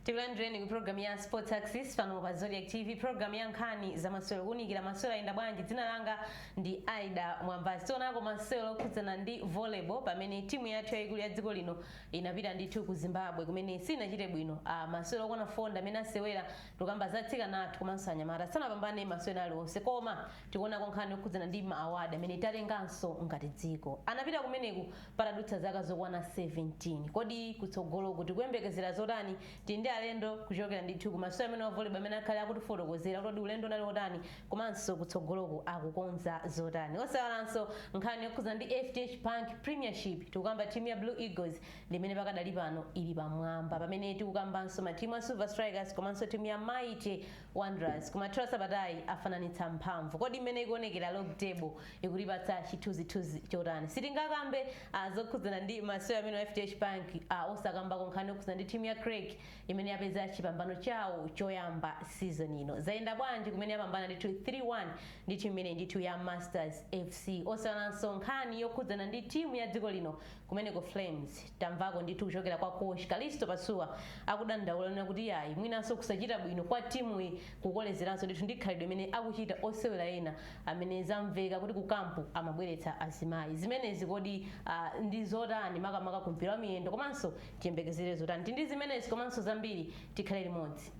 Tikulandireni ku program ya Sports Access pano pa Zodiac TV, program ya nkhani za masewero kunikira masewero ayenda bwanji. Dzina langa ndi Aida Mwambasi. Tionako masewero okhudzana ndi volleyball pamene timu yathu yayikulu ya dziko lino inapita ndithu ku Zimbabwe kumene sinachite bwino. Masewero okwana fonda amene asewera tukamba zatsika nathu komanso anyamata sanapambane masewero aliwonse, koma tikuonako nkhani okhudzana ndi ma award amene tatenganso ngati dziko. Anapita kumeneku patadutsa zaka zokwana 17. Kodi kutsogolo kuti kuyembekezera zotani? Tindi alendo kuchokera ndithu ku masewero amene wa volleyball amene akhale akutifotokozera kuti ulendo unali otani komanso kutsogoloko akukonza zotani. Osawalanso nkhani yokhudzana ndi FDH Bank Premiership, tikukamba timu ya Blue Eagles limene pakadali pano ili pamwamba, pamene tikukambanso matimu a Silver Strikers komanso timu ya Mighty Wanderers kumathero sabatayi afananitsa mphamvu. Kodi imene ikuonekera log table ikulipatsa chithunzithunzi chotani? Sitingakambe zokhudzana ndi masewero amene wa FDH Bank osakambako nkhani yokhudzana ndi timu ya Craig imene yapeza chipambano chawo choyamba season ino. Zayenda bwanji kumene yapambana ndithu 3-1 ndi timu imene ndithu ya Masters FC. Osawalanso nkhani yokhudzana ndi timu ya dziko lino kumeneko Flames, tamvako ndithu kuchokera kwa coach Kalisto Pasua akudandaula kuti yayi mwinanso kusachita bwino kwa timu iyi kukolezeranso ndithu ndi khalidwe imene akuchita osewera ena amene zamveka kuti ku kampu amabweretsa azimayi. Zimenezi kodi ndi zotani makamaka kumpira wa miyendo komanso tiyembekezere zotani? Tindi zimenezi komanso zambiri tikhale limodzi.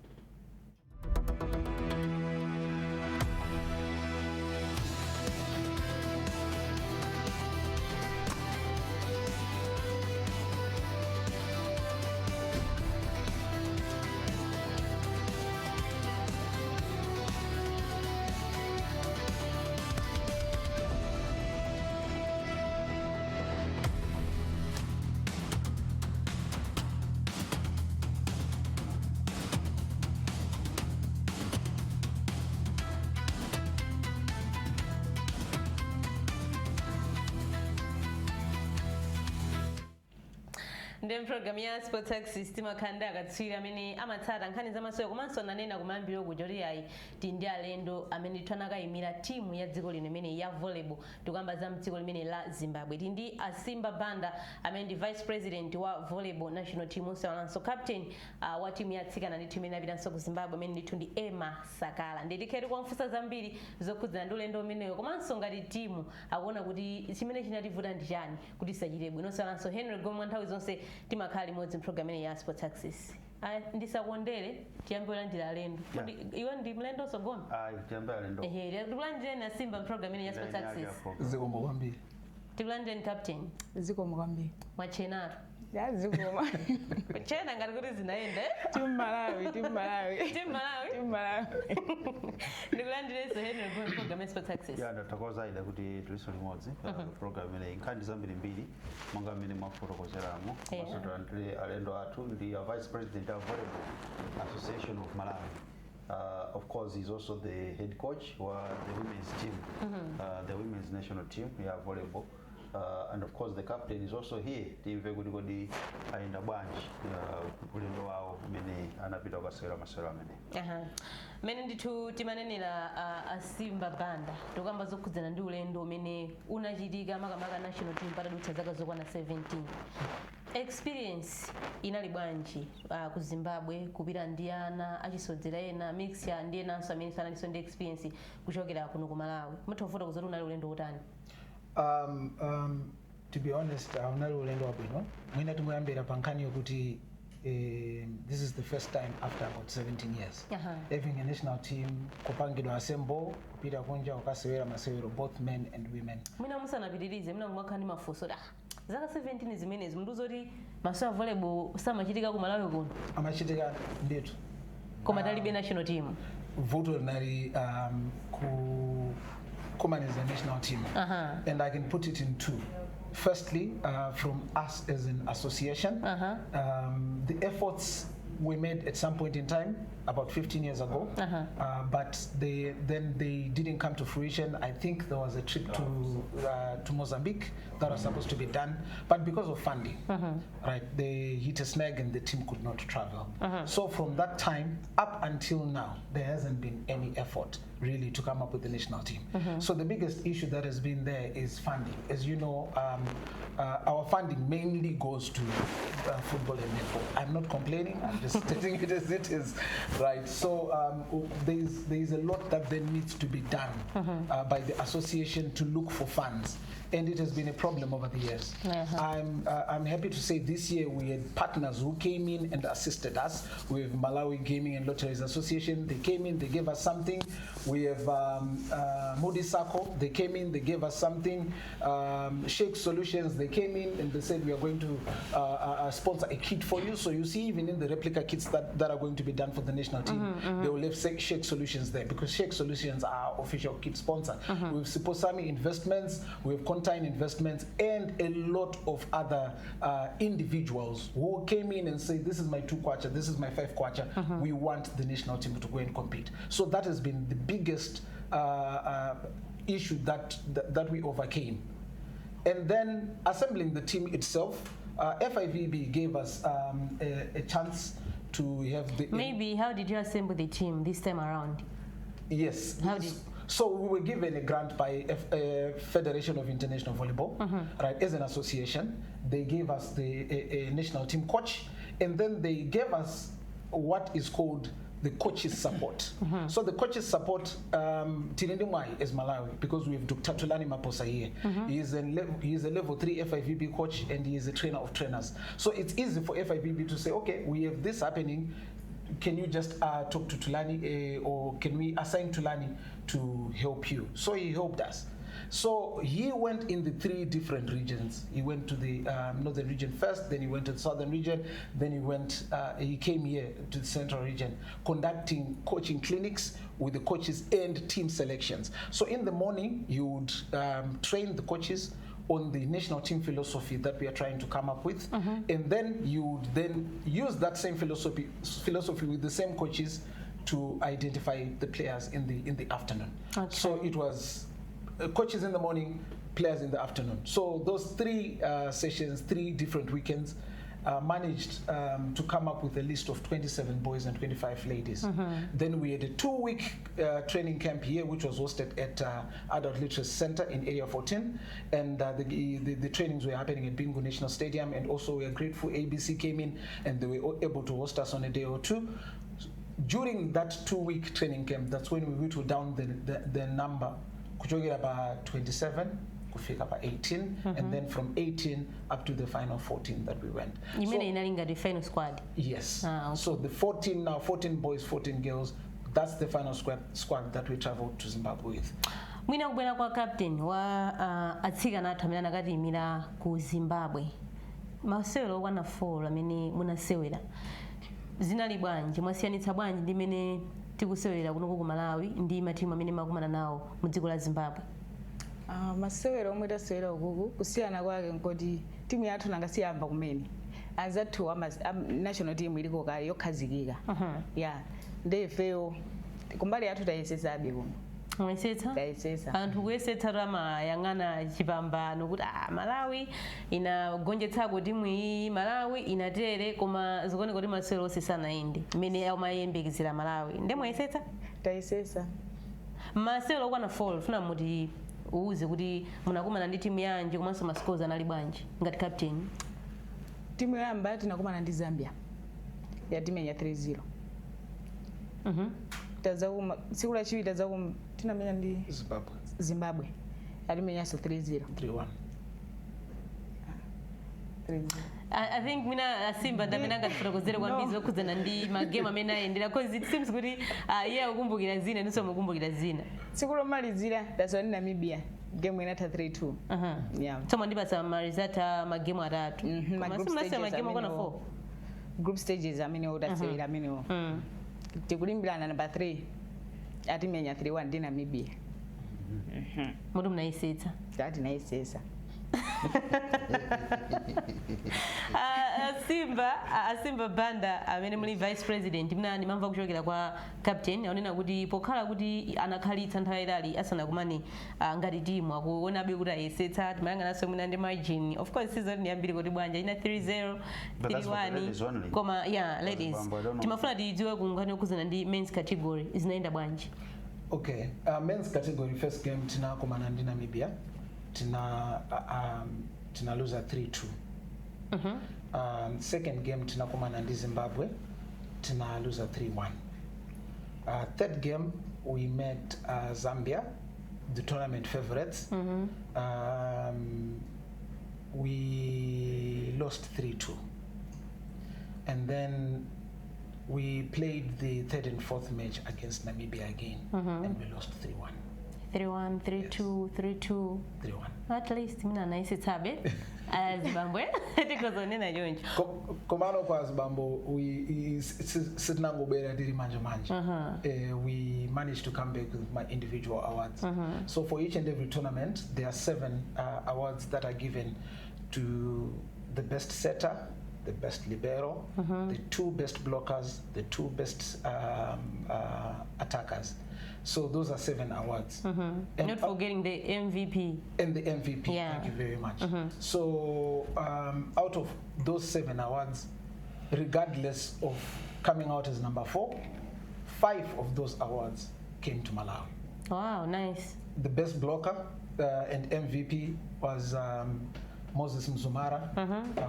Ndem program ya Sports Access timakanda akatswira amene amatsata nkhani za masewero komanso nanena kumambiro kujoti yayi tindi alendo amene twanakayimira timu ya dziko lino imene ya volleyball, tikamba za mdziko limene la Zimbabwe. Tindi Asimba Banda amene ndi vice president wa volleyball national team, osawalanso captain wa timu ya atsikana ndi timu imene apitanso ku Zimbabwe amene ndithu ndi Emma Sakala. Nditikheti kuwafunsa zambiri zokhudzana ndi ulendo umeneyo komanso ngati timu akuona kuti chimene chinativuta ndi chani kuti isachite bwino. Osawalanso Henry Gomwa nthawi zonse timakhala limodzi program ya Sports Access. Ndisakondere tiyambira ndila alendo. Iwe ndi mlendo sogona? Tiyambira alendo. Tikulandire na Simba program ya Sports Access. Zikomo kwambiri. Tikulandire captain. Zikomo kwambiri. Mwachenaro. Ya zikomo. Kuchena ngati kuti zinaenda. Team Malawi. Ndikulandire so Henry Gomwa program ya Sports Access. Ya ndatakoza ila kuti tuliso limodzi program ile nkhani zambiri mbiri monga mmene mwafotokozeramo. Masoto antule alendo athu ndi vice president of Volleyball Association of Malawi. Of course, he's also the head coach for the women's team, the women's national team, volleyball. And of course, the captain is also here. Timve kuti kodi aenda bwanji ulendo wawo mene anapita kasera masera amene. Mene ndithu timanenera Asimba Banda tokamba zokhudzana ndi ulendo umene unachitika makamaka national team patadutsa zaka zokwana 17. Experience inali bwanji ku Zimbabwe kupita ndi ana achisodzera ena mix ya ndi enanso amene sanaliso ndi experience kuchokera kuno ku Malawi. Muthofuta kuzoti unali ulendo utani? To be honest, unali ulendo wabwino. Mwina timuyambira pankhani yokuti this is the first time after about 17 years having a national team kupangidwa assemble kupita kunja ukasewera masewero both men and women. Mwina musanapitirize mwina mwakhani mafuso zaka 17 zimenezi mndu zoti masewero volleyball samachitika ku Malawi kuno. Amachitika ndithu. Koma talibe national team. Vuto linali kumanage a national team. And I can put it in two. Firstly, from us as an association, the efforts we made at some point in time about 15 years ago, but they didn't come to fruition. I think there was a trip to Mozambique that was supposed to be done, but because of funding, right, they hit a snag and the team could not travel. So from that time up until now, there hasn't been any effort really to come up with the national team. So the biggest issue that has been there is funding. As you know, our funding mainly goes to football and netball. I'm not complaining, I'm just stating it as it is, right? So there is a lot that then needs to be done by the association to look for funds. And it has been a problem over the years. I'm happy to say this year we had partners who came in and assisted us with Malawi Gaming and Lotteries Association. They came in, they gave us something. We have Moody Sacco, they came in, they gave us something. Shake Solutions, they came in and they said we are going to sponsor a kit for you. So you see, even in the replica kits that are going to be done for the national team, they will have Shake Solutions there because Shake Solutions are our official kit sponsor. We have Siposami Investments, we have Contain Investments, and a lot of other individuals who came in and say, this is my 2 kwacha, this is my 5 kwacha, we want the national team to go and compete. So that has been the biggest issue that we overcame. And then assembling the team itself, FIVB gave us a chance to have the... Maybe, how did you assemble the team this time around? Yes. How did... So we were given a grant by Federation of International Volleyball, right, as an association. They gave us a national team coach, and then they gave us what is called the coaches support. So the coaches support, Tinendimwai is Malawi, because we have Dr. Tulani Maposa here. He is a level 3 FIVB coach, and he is a trainer of trainers. So it's easy for FIVB to say, okay, we have this happening. Can you just talk to Tulani, or can we assign Tulani to help you? So he helped us. So he went in the 3 different regions. He went to the northern region first, then he went to the southern region, then he came here to the central region, conducting coaching clinics with the coaches and team selections. So in the morning, you would train the coaches on the national team philosophy that we are trying to come up with, and then you would then use that same philosophy with the same coaches to identify the players in the afternoon. So it was coaches in the morning, players in the afternoon. So those 3 sessions, 3 different weekends, managed to come up with a list of 27 boys and 25 ladies. Then we had a 2-week training camp here, which was hosted at Adult Literacy Center in Area 14, and the trainings were happening at Bingu National Stadium, and also we are grateful ABC came in and they were able to host us on a day or 2. During that 2-week training camp, that's when we whittled down the number, kuchokera about 27, kufika about 18, and then from 18 up to the final 14 that we went. You mean inalinga the final squad? Yes. Okay. So the 14 boys, 14 girls, that's the final squad that we traveled to Zimbabwe with. Mwina kubwera kwa captain wa atsikana athamira nakatimira ku Zimbabwe. Masewero wana 4 amene munasewera. Zinali bwanji, mwasiyanitsa bwanji ndi mene tikusewera kuno ku Malawi ndi matimu amene makumana nawo mu dziko la Zimbabwe? Masewero omwe tasewera ukuku kusiyana kwake nkoti timu yathu nanga siyamba kumene. Anzathu national team iliko kale yokhazikika. Yeah. Ndefeyo kumbali yathu tayesesabe kuno. Mwesetsa? Tayesetsa. Anthu kuyesetsa rama yang'ana chipambano kuti Malawi inagonjetsa kuti timu iyi, Malawi inatere, koma zikuoneka kuti masewero onse sanayende. Mmene amayembekeza Malawi. Nde mwesetsa? Tayesetsa. Masewero okwana 4 funa muti uuze kuti munakumana ndi timu yanji komanso mascores anali bwanji ngati captain. Timu yamba tinakumana ndi Zambia. Yatimenya 3-0. Tazakuma siku la chiwiri tazakuma tinamenya ndi Zimbabwe. Yatimenya 3-0. 3-0. I think mina Simba ndamene ngatifotokozere kwambiri zokhudzana ndi magame amene ayendera, because it seems kuti iye akukumbukira zina ndiso mukumbukira zina. Siku lomalizira taswa ndi Namibia, game inatha 3-2. Yeah. Somo ndipatsa marizata magame atatu. Koma simnase magame akona 4. Group stages amene utasewera amene tikulimbirana number 3 atimenya 3-1 ndi Namibia. Mutu mnayisetsa. Tati nayisetsa. Simba Banda amene muli vice president mnani mamva kuchokera kwa captain aonena kuti pokhala kuti anakhalitsa nthawi yayitali asanakumane ngati timu akuona be kuti ayesetsa timayang'ananso mwina ndi margin of course season yambiri kuti bwanja ina 3-0 3-1 koma yeah ladies timafuna tidziwe kunkhani yokhuzana ndi men's category zinaenda bwanji. Okay, men's category first game tinakumana ndi Namibia tina lose 3-2. Second game tinakumana ndi Zimbabwe tina lose 3-1. Third game we met Zambia, the tournament favorites. We lost 3-2. And then we played the third and fourth match against Namibia again, and we lost 3-1. 3-1, 3-2, 3-2. 3-1. At least mina nice tabe Zimbabwe tikozonena choncho. Komano kwa Zimbabwe we sitinangobera tiri manje. We managed to come back with my individual awards. So for each and every tournament there are 7 awards that are given to the best setter, the best libero, the 2 best blockers, the 2 best attackers. So those are 7 awards. And not forgetting the MVP. And the MVP, yeah. Thank you very much. So out of those 7 awards, regardless of coming out as number 4, 5 of those awards came to Malawi. Wow, nice. The best blocker and MVP was Moses Mzumara.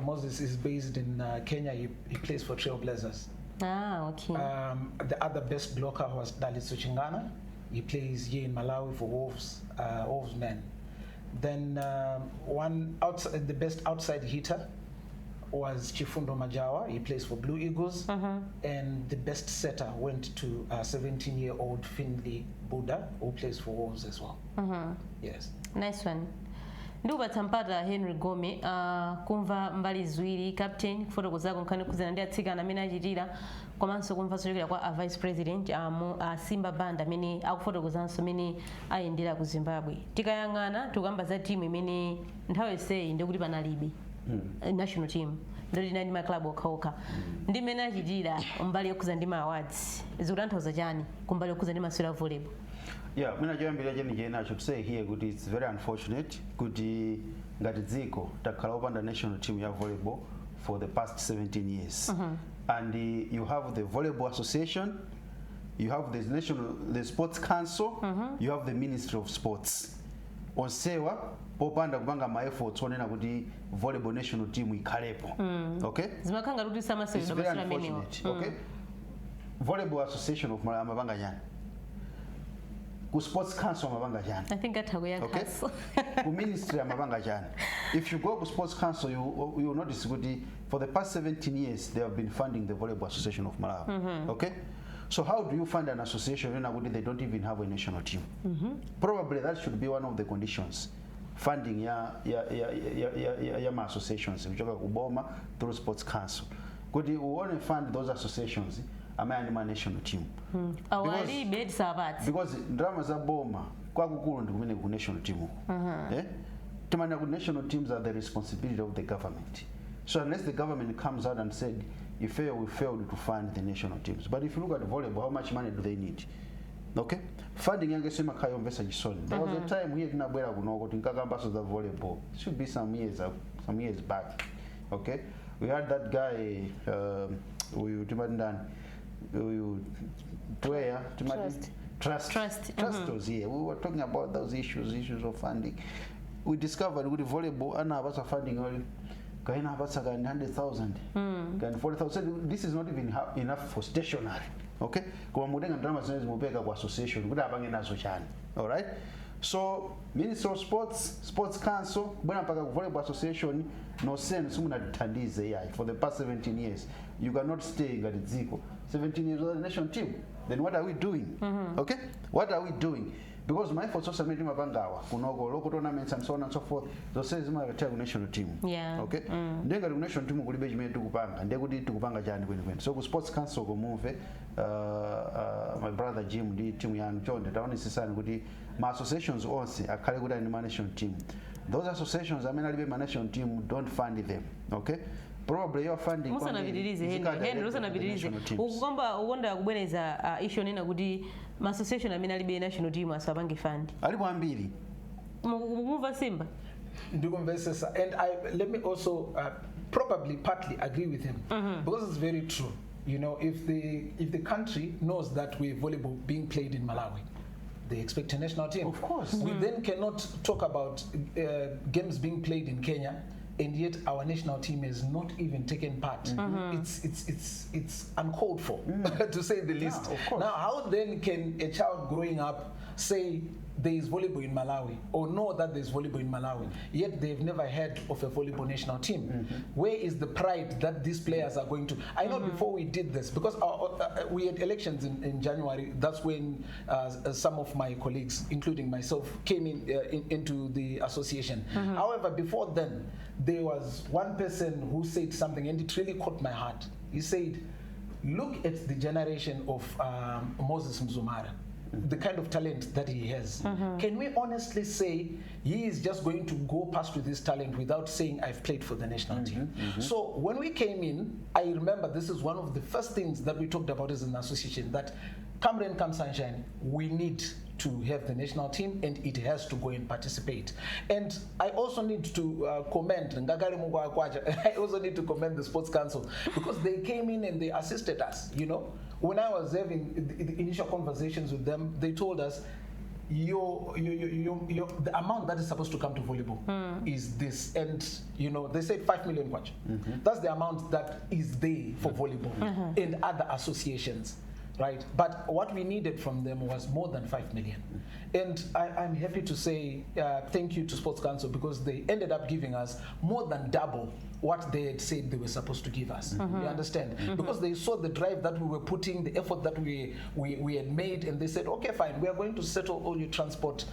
Moses is based in Kenya. He plays for Trailblazers. Ah, okay. The other best blocker was Dalit Suchingana. He plays here in Malawi for Wolves men. Then the best outside hitter was Chifundo Majawa. He plays for Blue Eagles. And the best setter went to 17-year-old Finley Buda, who plays for Wolves as well. Yes. Nice one. Nduba tampata Henry Gome kumva mbali ziwiri captain kufotokoza nkhani kuzana ndi atsikana amene achitira komanso kumva sochokera kwa vice president Simba Banda amene akufotokozanso amene ayendera ku Zimbabwe. Tikayang'ana tukamba za timu imene nthawi yonseyi ndikuti panalibe national team ndoti nani ma club okhaokha ndi imene achitira mbali yokhuza ndi ma awards zikutanthauza chani kumbali yokhuza ndi masewera volleyball. Yeah, mina choyambira cheni I should say here kuti it's very unfortunate kuti ngati dziko takhala opanda national team ya volleyball for the past 17 years. And you have the Volleyball Association, you have the Sports Council, you have the Ministry of Sports. Onsewa popanda kupanga ma efforts onena kuti volleyball national team ikhalepo. Okay? Zimakanga kuti it's very unfortunate. Okay? Volleyball Association of Malawi amapanga chani? Ku Sports Council amapanga chani? I think atakuya okay? Ku Ministry amapanga chani? If you go to Sports Council, you will notice kuti for the past 17 years they have been funding the Volleyball Association of Malawi. Okay? So how do you fund an association when they don't even have a national team? Probably that should be one of the conditions. Funding ya associations which are kuboma through Sports Council. Could you only fund those associations? I'm a national team. Because drama za boma kwa kukulu ndikumene ku national team. Timana ku national teams are the responsibility of the government. So unless the government comes out and said we failed to fund the national teams. But if you look at volleyball, how much money do they need? Okay? Funding yange sema kayo mbesa chisoni. There was a time here tinabwera kuno kuti nkakamba the volleyball. It should be some years back. Okay? We had that guy Trust was here. We were talking about those issues of funding. We discovered with volleyball ana abasa funding kaina abasa kan 100,000 kan 40,000. This is not even enough for stationary. Okay? Kwa mudenga drama zinezi mupeka kwa association kuti abange nazo chani. All right? So Ministry of Sports Council bwana mpaka ku Volleyball Association no sense muna thandize yai for the past 17 years. You cannot stay ngati dziko 17 years of the national team. Then what are we doing? Okay? What are we doing? because my efforts also made mapangawa kunoko local tournaments and so on and so forth zose zimakatha ku national team okay ndenga ku national team kulibe chimene tikupanga ndekuti tikupanga chani kwenikweni so ku sports council kumumve my brother Jim ndi team yanu chonde taonesesani kuti ma associations onse akhale kuti ani ma national team. Those associations amene alibe ma national team don't fund them, okay? Probably your funding musanapitirize ukukomba ukonda kubwereza issue nena kuti ma association amene alibe national team asapange fund alipo ambiri mukumva Simba ndikumvesesa and let me also probably partly agree with him because it's very true. You know, if the country knows that we're volleyball being played in Malawi, they expect a national team. Of course. We then cannot talk about games being played in Kenya, and yet our national team has not even taken part. It's uncalled for, to say the least. Yeah, of course. Now, how then can a child growing up say there is volleyball in Malawi or know that there is volleyball in Malawi, yet they've never heard of a volleyball national team? Where is the pride that these players are going to? I know before we did this, because we had elections in January, that's when some of my colleagues, including myself, came into the association. However, before then, there was one person who said something, and it really caught my heart. He said, look at the generation of Moses Mzumara, the kind of talent that he has. Can we honestly say he is just going to go past with his talent without saying I've played for the national team? So when we came in, I remember this is one of the first things that we talked about as an association, that come rain, come sunshine, we need to have the national team and it has to go and participate. And I also need to commend I also need to commend the Sports Council because they came in and they assisted us. You know, when I was having the initial conversations with them, they told us the amount that is supposed to come to volleyball is this, and you know they said 5 million kwacha. That's the amount that is there for volleyball and other associations. Right, but what we needed from them was more than 5 million. And I'm happy to say thank you to Sports Council because they ended up giving us more than double what they had said they were supposed to give us. You understand? Because they saw the drive that we were putting, the effort that we had made, and they said, okay, fine, we are going to settle all your transport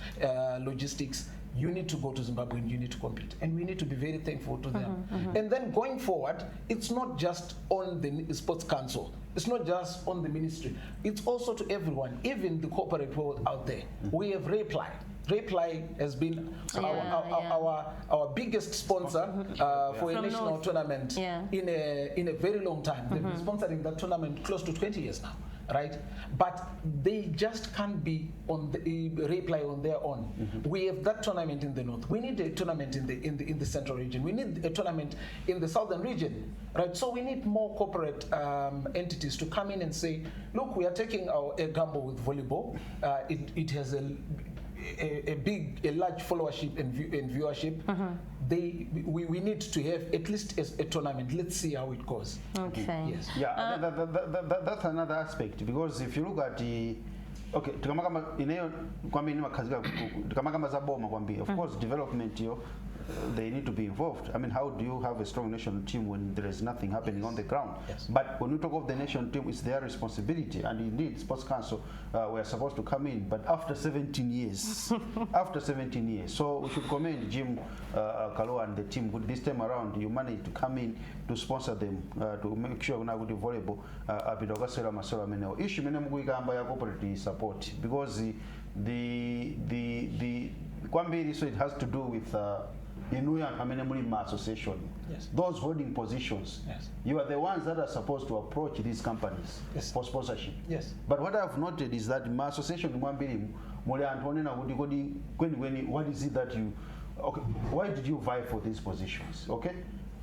logistics. You need to go to Zimbabwe and you need to compete. And we need to be very thankful to them. And then going forward, it's not just on the Sports Council. It's not just on the ministry. It's also to everyone, even the corporate world out there. We have Reply. Reply has been our biggest sponsor for a national tournament in a very long time. They've been sponsoring that tournament close to 20 years now. Right, but they just can't be on the Reply on their own. We have that tournament in the north. We need a tournament in the central region. We need a tournament in the southern region, right? So we need more corporate entities to come in and say, look, we are taking a gamble with volleyball. It has a large followership and viewership. We need to have at least a tournament. Let's see how it goes. Okay. Yes. Yeah. That's another aspect, because if you look at the tukamaka ineyo kwambi ni makazika tukamaka mazaboma kwambi, of course development yo they need to be involved. I mean, how do you have a strong national team when there is nothing happening on the ground? Yes. But when you talk of the national team, it's their responsibility, and indeed Sports Council were supposed to come in, but after 17 years after 17 years, so we should commend Jim Kalo and the team. This time around you managed to come in to sponsor them, to make sure we good volleyball apidogasera masora meneo issue mene muguyikamba ya corporate support, because the kwambiri, so it has to do with Inuya Kamenemulima Association. Yes. Those holding positions, yes, you are the ones that are supposed to approach these companies, yes, for sponsorship. Yes. But what I've noted is that my association, what is it that you, okay, why did you vie for these positions? Okay,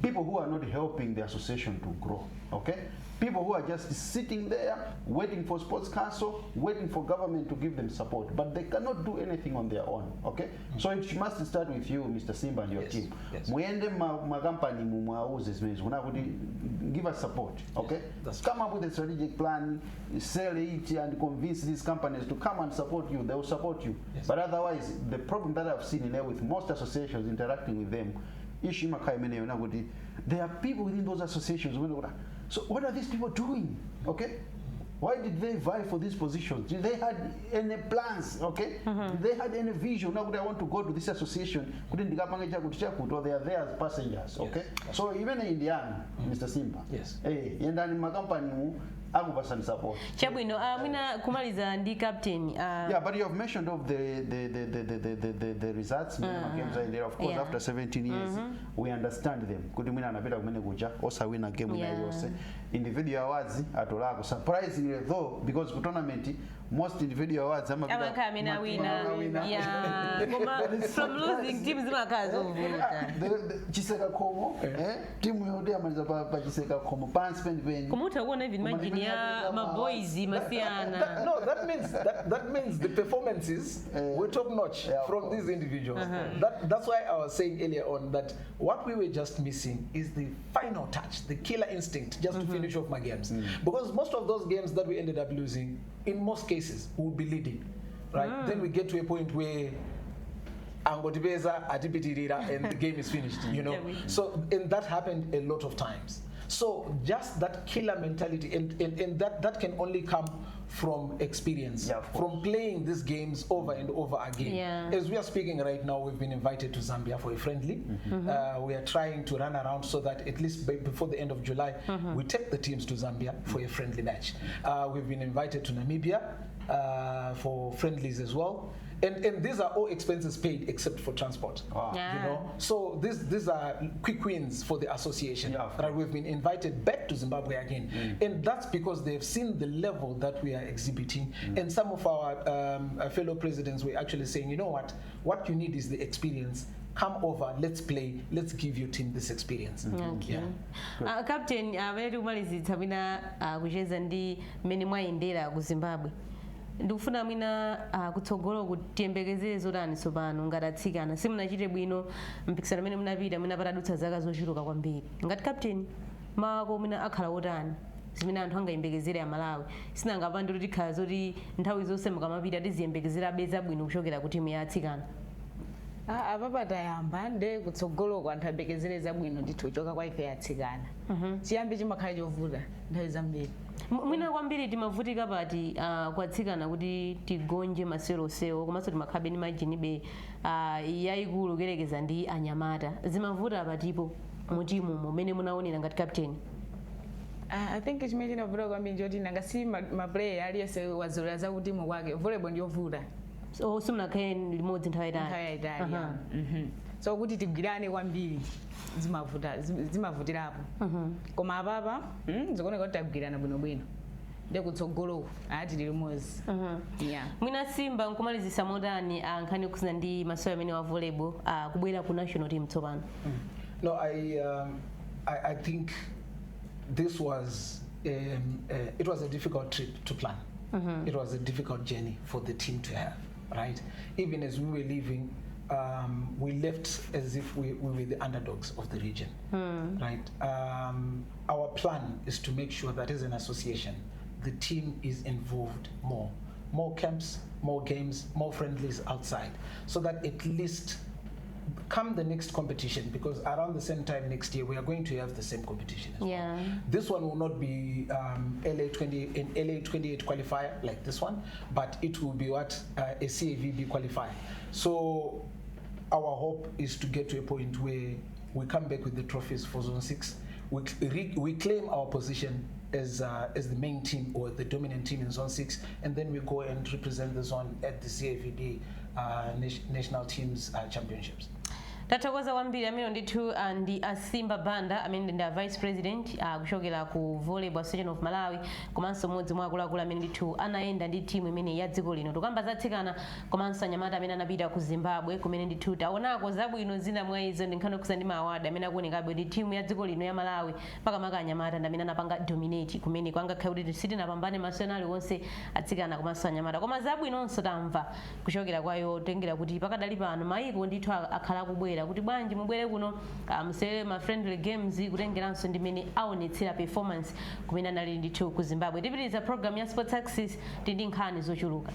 people who are not helping the association to grow. Okay, people who are just sitting there waiting for Sports Council, waiting for government to give them support, but they cannot do anything on their own. Okay, so it must start with you, Mr. Simba, and your team. Yes. Muende company give us support. Okay, come up with a strategic plan, sell it, and convince these companies to come and support you. They will support you. Yes. But otherwise, the problem that I've seen in there with most associations interacting with them, there are people within those associations. So what are these people doing? Okay, Why did they vie for these positions? Did they had any plans? Okay, did they had any vision? Now, I want to go to this association. Couldn't or they are there as passengers. Okay, yes. So even in Indiana, Mr. Simba. Yes. Hey, and then my company. Support. Chabwino, mwina kumaliza ndi captain. Yeah, but you have mentioned of the results. Games are in there, of course. After 17 years, we understand them. Kuti mwina anapita kumene kuja, osa win a game ina yose. Individual awards atolako. Surprisingly though, because ku tournament most individual awards amapita. Amina winner. Yeah. From losing teams zimakazo. Chiseka Komo, team yote amaliza pa Chiseka Komo. Pan spend pen. Kumuta kuona hivi imagine my boys masiana. No, that means the performances were top notch from these individuals. That's why I was saying earlier on that what we were just missing is the final touch, the killer instinct, just to finish off my games. Because most of those games that we ended up losing, in most cases, we would be leading, right? Then we get to a point where Angotibeza atipitirira and the game is finished, you know. So, and that happened a lot of times. So just that killer mentality, and that can only come from experience, from playing these games over and over again. Yeah. As we are speaking right now, we've been invited to Zambia for a friendly. We are trying to run around so that at least before the end of July, we take the teams to Zambia for a friendly match. We've been invited to Namibia for friendlies as well. And these are all expenses paid except for transport. Wow. Yeah. You know, so these are quick wins for the association. Right, we've been invited back to Zimbabwe again, and that's because they've seen the level that we are exhibiting. And some of our fellow presidents were actually saying, you know what you need is the experience. Come over, let's play, let's give your team this experience. Okay. Yeah. Captain, vele kumalizitsa mina kucheza ndi mmene mwayendera ku Zimbabwe. Ndikufuna mwina kutsogolo kutiyembekezere zotani tsopano ngati atsikana simunachite bwino mpikisano amene munapita munapatadutsa zaka zochuluka kwambiri ngati captain mawako mwina akhala otani zimene anthu angayembekezere a Malawi sinangapande kuti tikhala zoti nthawi zonse mukamapita tiziyembekezera abeza bwino kuchokera ku timu ya atsikana. Apapa tayamba nde kutsogolo anthu abekezere zabwino ndithu choka kwa ife atsikana. Chiyambi chimakhala chovuta nthawi zambiri. Mwina kwambiri timavutika pati kwatsikana kuti tigonje maserosewo komanso timakhabe ndi majinibe yayikulu kuyerekeza ndi anyamata zimavuta patipo mutimu mumene munaonera ngati captain. I think chimene chinavuta kwambiri njoti nangasi maplayer aliyese wazolera za kutimu kwake volleyball ndiyovuta. So simunakhale limodzi nthawi itali. So kuti tigwirane kwambiri zimavutirapo. Koma apapa zikuoneka kuti tagwirana bwinobwino nde kutsogolo ati tili limodzi. Mwina Simba nkumalizisa motani nkhani yokhuzana ndi masewero amene wa volleyball kubwera ku national team tsopano. No, I think this was it was a difficult trip to plan. It was a difficult journey for the team to have, right? Even as we were leaving, we left as if we were the underdogs of the region, right? Our plan is to make sure that as an association, the team is involved more camps, more games, more friendlies outside, so that at least come the next competition, because around the same time next year we are going to have the same competition as well. This one will not be LA 28 qualifier like this one, but it will be a CAVB qualifier. So our hope is to get to a point where we come back with the trophies for Zone 6. We claim our position as the main team or the dominant team in Zone 6, and then we go and represent the zone at the CAVB national teams championships. Tathokoza kwambiri amene ndithu ndi Simba Banda amene ndi vice president kuchokera ku Volleyball Association of Malawi komanso mmodzi mwa akuluakulu amene ndithu anayenda ndi timu imene ya dziko lino tukamba zatsikana komanso anyamata amene anapita ku Zimbabwe kumene ndithu taonako zabwino zina mwa izo ndi nkhani yokhuzana ndi maawadi amene akuonekabe ndi timu ya dziko lino ya Malawi makamaka anyamata ndi amene anapanga dominate kumene kwangakhala kuti sitinapambane masewero onse atsikana komanso anyamata koma zabwinonso tamva kuchokera kwayo tengera kuti pakadali pano mayiko ndithu akhala kubwera kuti bwanji mubwere kuno musewere ma friendly games kutengeranso ndi mene aonetsera performance kumene anali ndithu ku Zimbabwe. Tipitiriza program ya Sports Axis ndi nkhani zochuluka.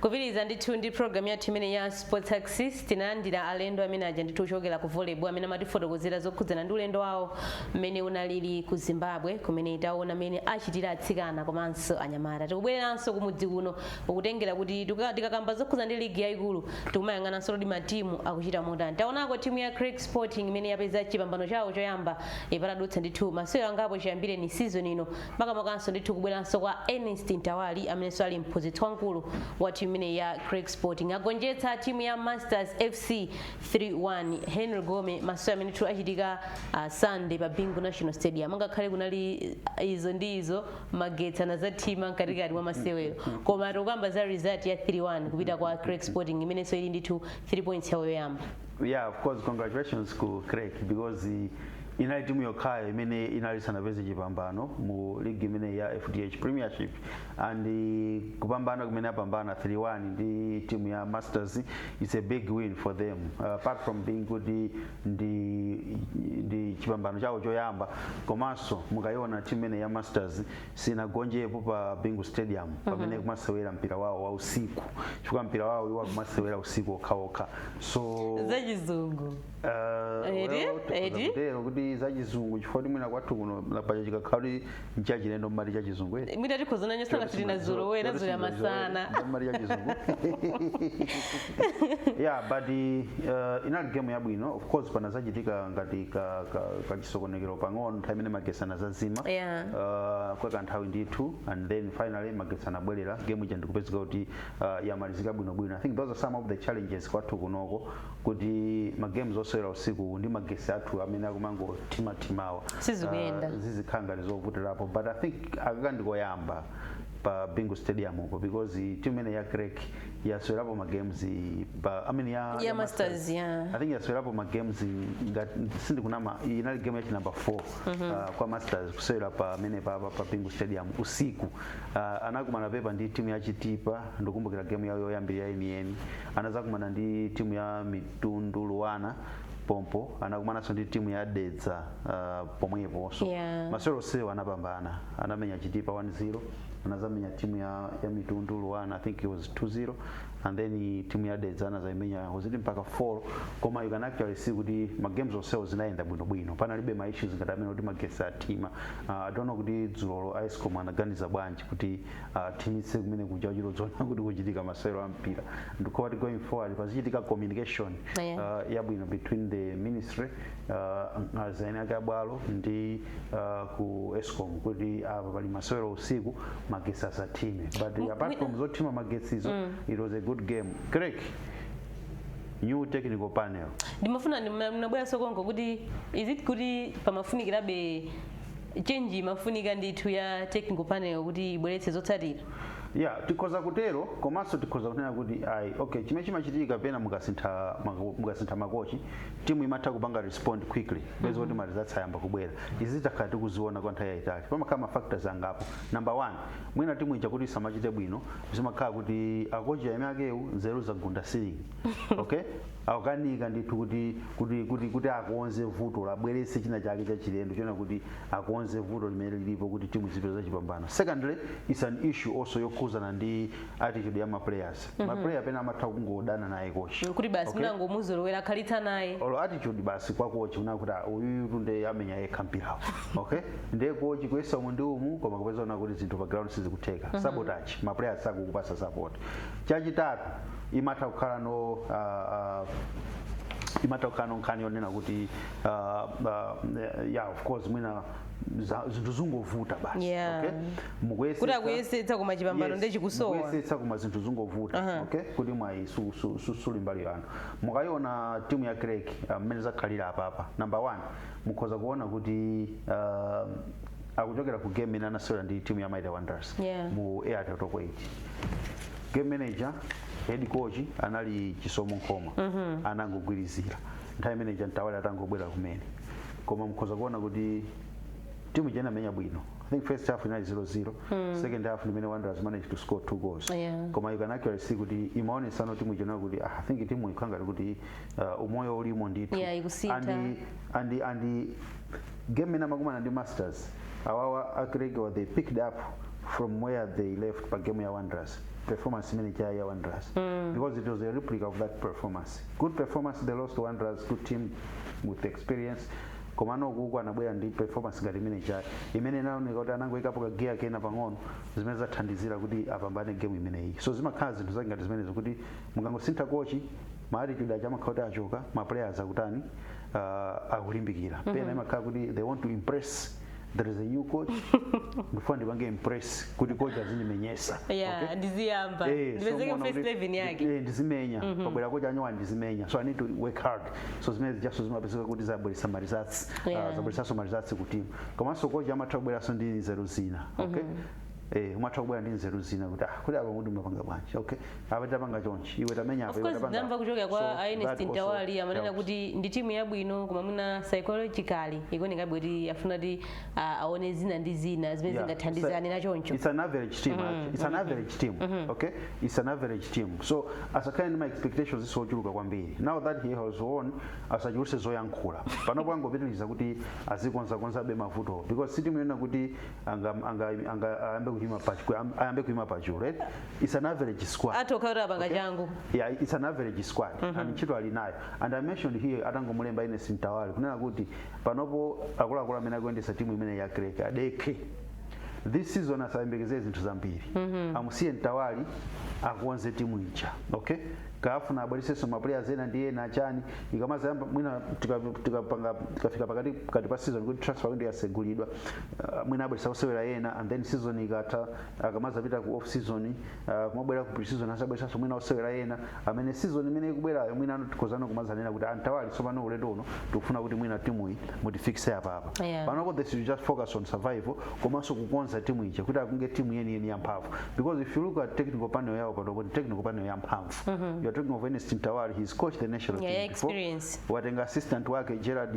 kupitiriza ndithu ndi program yathu imene ya Sports Axis tinalandira alendo amene aja ndithu ochokera ku volleyball amene amatifotokozera zokhudzana ndi ulendo wawo mmene unalili ku Zimbabwe kumene taona amene achitira atsikana komanso anyamata. Tikubwereranso kumudzi kuno ukutengera kuti tikakamba zokhudzana ndi ligi yayikulu tikumayang'ananso kuti matimu akuchita motani. Taonako timu ya Craig Sporting imene yapeza chipambano chawo choyamba ipatadutsa ndithu masewero angapo chiyambire ni season ino makamakaso ndithu kubweranso kwa Ernest Ntawali amenenso ali mphunzitsi wamkulu wa timu imene ya Craig Sporting agonjetsa timu ya Masters FC 3-1 Henry Gome masewero amene ndithu achitika Sunday pa Bingu National Stadium ngakhale kunali izo ndi izo magetsana za timu mkatikati mwa masewero koma tikukamba za result ya 3-1 kupita kwa Craig Sporting imenenso ili ndithu 3 points yawo yoyamba. Yeah, of course, congratulations to Craig because inali timu yokhayo imene inali sanapeze chipambano mu ligi imene ya FDH Premiership and kupambana kumene apambana 3-1 ndi timu ya Masters it's a big win for them apart from being good ndi chipambano chawo choyamba komanso mukaiona timu imene ya Masters sinagonjepo pa Bingu Stadium pamene kumasewera mpira wawo wa usiku chifukwa mpira wawo iwa kumasewera usiku okhaokha so zachizungu kuti zachizungu chifukwa mwina kwathu kuno lapacha chikakhala nchachilendo mmati chachizungu mwina tikhozana nyosanga sitina zulo wena zulo ya masana mmati chachizungu yeah but inali game yabwino of course pana zachitika ngati kachisokonekero pang'ono nthawi imene magesana zazima kwa kanthawi ndithu and then finally magesana abwerera game ija ndikupezeka kuti yamalizika bwinobwino. I think those are some of the challenges kwathu kunoko kuti magames osewera usiku ndi magesi athu amene akumango timawa zizikhanga zovutirapo but I think akakandikoyamba pa Bingu Stadium uko because timu imene ya Craig yaswerapo magames ya Masters I think yaswerapo magames sindikunama inali game yachi number 4 kwa Masters kusewera pa amene pa Bingu Stadium usiku anakumana pepa ndi timu ya Chitipa ndikumbukira game yawo yoyambirira yeniyeni anazakumana ndi timu ya Mitundu Luwana pompo anakumanaso ndi timu ya Dedza pomwepo so masewero sewa anapambana anamenya Chitipa 1-0 anazamenya timu ya Mitundu Luwana I think it was 2-0 and then timu ya Dedza anazaimenya was it mpaka 4 koma you can actually see kuti magames osewo zinaenda bwinobwino panalibe ma issues ngati amene kuti magesi atima I don't know kuti dzulolo ISCOM anaganiza bwanji kuti timitse kumene kuja chiro zona kuti kuchitika masewero ampira ndikoti going forward pazichitika communication yabwino between the ministry azene akabwalo ndi ku ESCOM kuti apa pali masewero usiku magesi asatime but apart from zotima magesi izo it was a good game. Craig, new technical panel ndimafuna ndinabwera sokongo kuti is it kuti pamafunikirabe change mafunika ndithu ya technical panel kuti ibweretse zotsatira yeah tikhoza kutero komanso tikhoza kunena kuti okay chimene chimachitika pena mukasintha makochi timu imatha kupanga respond quickly bezi kuti results ayamba kubwera izi takhala tikuziona kwa nthawi yayitali pamakhala ma factors angapo number 1 mwina timu ija kuti samachite bwino zimakhala kuti akochi ayime akewu nzeru zagunda ceiling okay akukanika ndithu kuti akuonze vuto labweretse china chake chachilendo chona kuti akuonze vuto limene lilipo kuti timu zipeza chipambano. Secondly, it's an issue also yokhuzana ndi attitude ya ma players. Ma player pena amatha kungodana naye coach kuti basi nango muzolowera khalitsa naye olo attitude basi kwa coach unakuti uyu tunde amenya yekha mpira okay ndiye coach kwesa mu ndi umu koma kupeza una kuti zinthu pa ground sizikutheka sabotage ma players sakukupasa support. Chachitatu imatha kukhala no imatokano nkhani yonena kuti yeah of course mwina zinthu zungovuta basi okay kuti akuyesetsa koma chipambano ndechikusowa mukuyesetsa koma zinthu zungovuta okay kuti mwayi susuli mbali yanu mukaiona timu ya Craig mmene zakhalira apapa number 1 mukhoza kuona kuti akuchokera ku game ina nasewera ndi timu ya Mighty Wanderers mu Airtel Top 8 game manager head coach anali Chisomo Nkoma anangogwirizira nthawi manager Ntawali atangobwera kumene koma mukhoza kuona kuti timu jana menya bwino. I think first half inali 0-0 second half nimene Wanderers managed to score 2 goals koma you can actually see kuti imaonesa no timu jana kuti I think timu ikanga kuti umoyo ulimo ndithu and game na maguma na Masters awawa Craig they picked up from where they left pa game ya Wanderers performance imene ya Wanderers because it was a replica of that performance. Good performance they lost to Wanderers, good team with experience. Komano kuku anabwera ndi performance ngati imene imene naoneka kuti anangoikapo ka gear kena pang'ono zimene zathandizira kuti apambane game imene iyi. So zimakhala zinthu zake ngati zimenezo kuti mukangosintha coach ma attitude achamakhala kuti achoka, ma players akutani akulimbikira. Pena imakhala kuti they want to impress. There is a new coach. Before ndipange impress kuti coach azindimenyesa. Yeah, ndiziyamba. Ndipezeke first 11 yake. Ndizimenya. Pabwera coach anyowa ndizimenya. So I need to work hard. So zimene just zimapezeka kuti zabweresa ma results. Zabweresa so ma results ku team. Komanso coach amathabwera so ndi zero zina. Okay? Umatha kubwera ndi nzeru zina kuti apa munthu mapanga bwanji. Okay? Apa tapanga chonchi. Iwe tamenya apa iwe tapanga. Of course ndamva kuchoka kwa Ernest Ntawali amanena kuti ndi timu yabwino koma muna psychologically ikuoneka kuti afuna kuti aone zina ndi zina zimene zingathandizane na choncho. It's an average team actually. It's an average team. Okay? It's an average team. So as a kind my expectations is ochuluka kwambiri. Now that he has won asachuluse zoyankhula. Panopo angopitiliza kuti azikonza be mavuto because city mwena kuti anga ayambe kuima pachu, right? It's an average squad. Atokara banga jangu. Yeah, it's an average squad. And chito alinayo. And I mentioned here atangomulemba Ernest Ntawali kunena kuti panopo akula amene akuendesa timu imene ya Kreke adeke. This season asayembekeze zinthu zambiri. Amusiye Ntawali akuonze timu ija. Okay? Kafuna abaliseso ma players ena ndiye na chani ikamaza mwina tikafika pakati pa season kuti transfer window yasegulidwa mwina abalisa kusewera yena and then season ikata akamaza pita ku off season kumabwera ku pre-season asabalisa so mwina kusewera yena amene season imene ikubwera mwina anotikozana kumazanena kuti Ntawali so pano ulendo uno tikufuna kuti mwina timu iyi mutifixe apa panopo they should just focus on survival komanso kukonza timu ija kuti akunge timu yeni yamphamvu because if you look at technical panel yawo panopo technical panel yamphamvu. You're talking of Ernest Ntawali, he's coached the national team experience. Before. Watenga assistant wake Gerard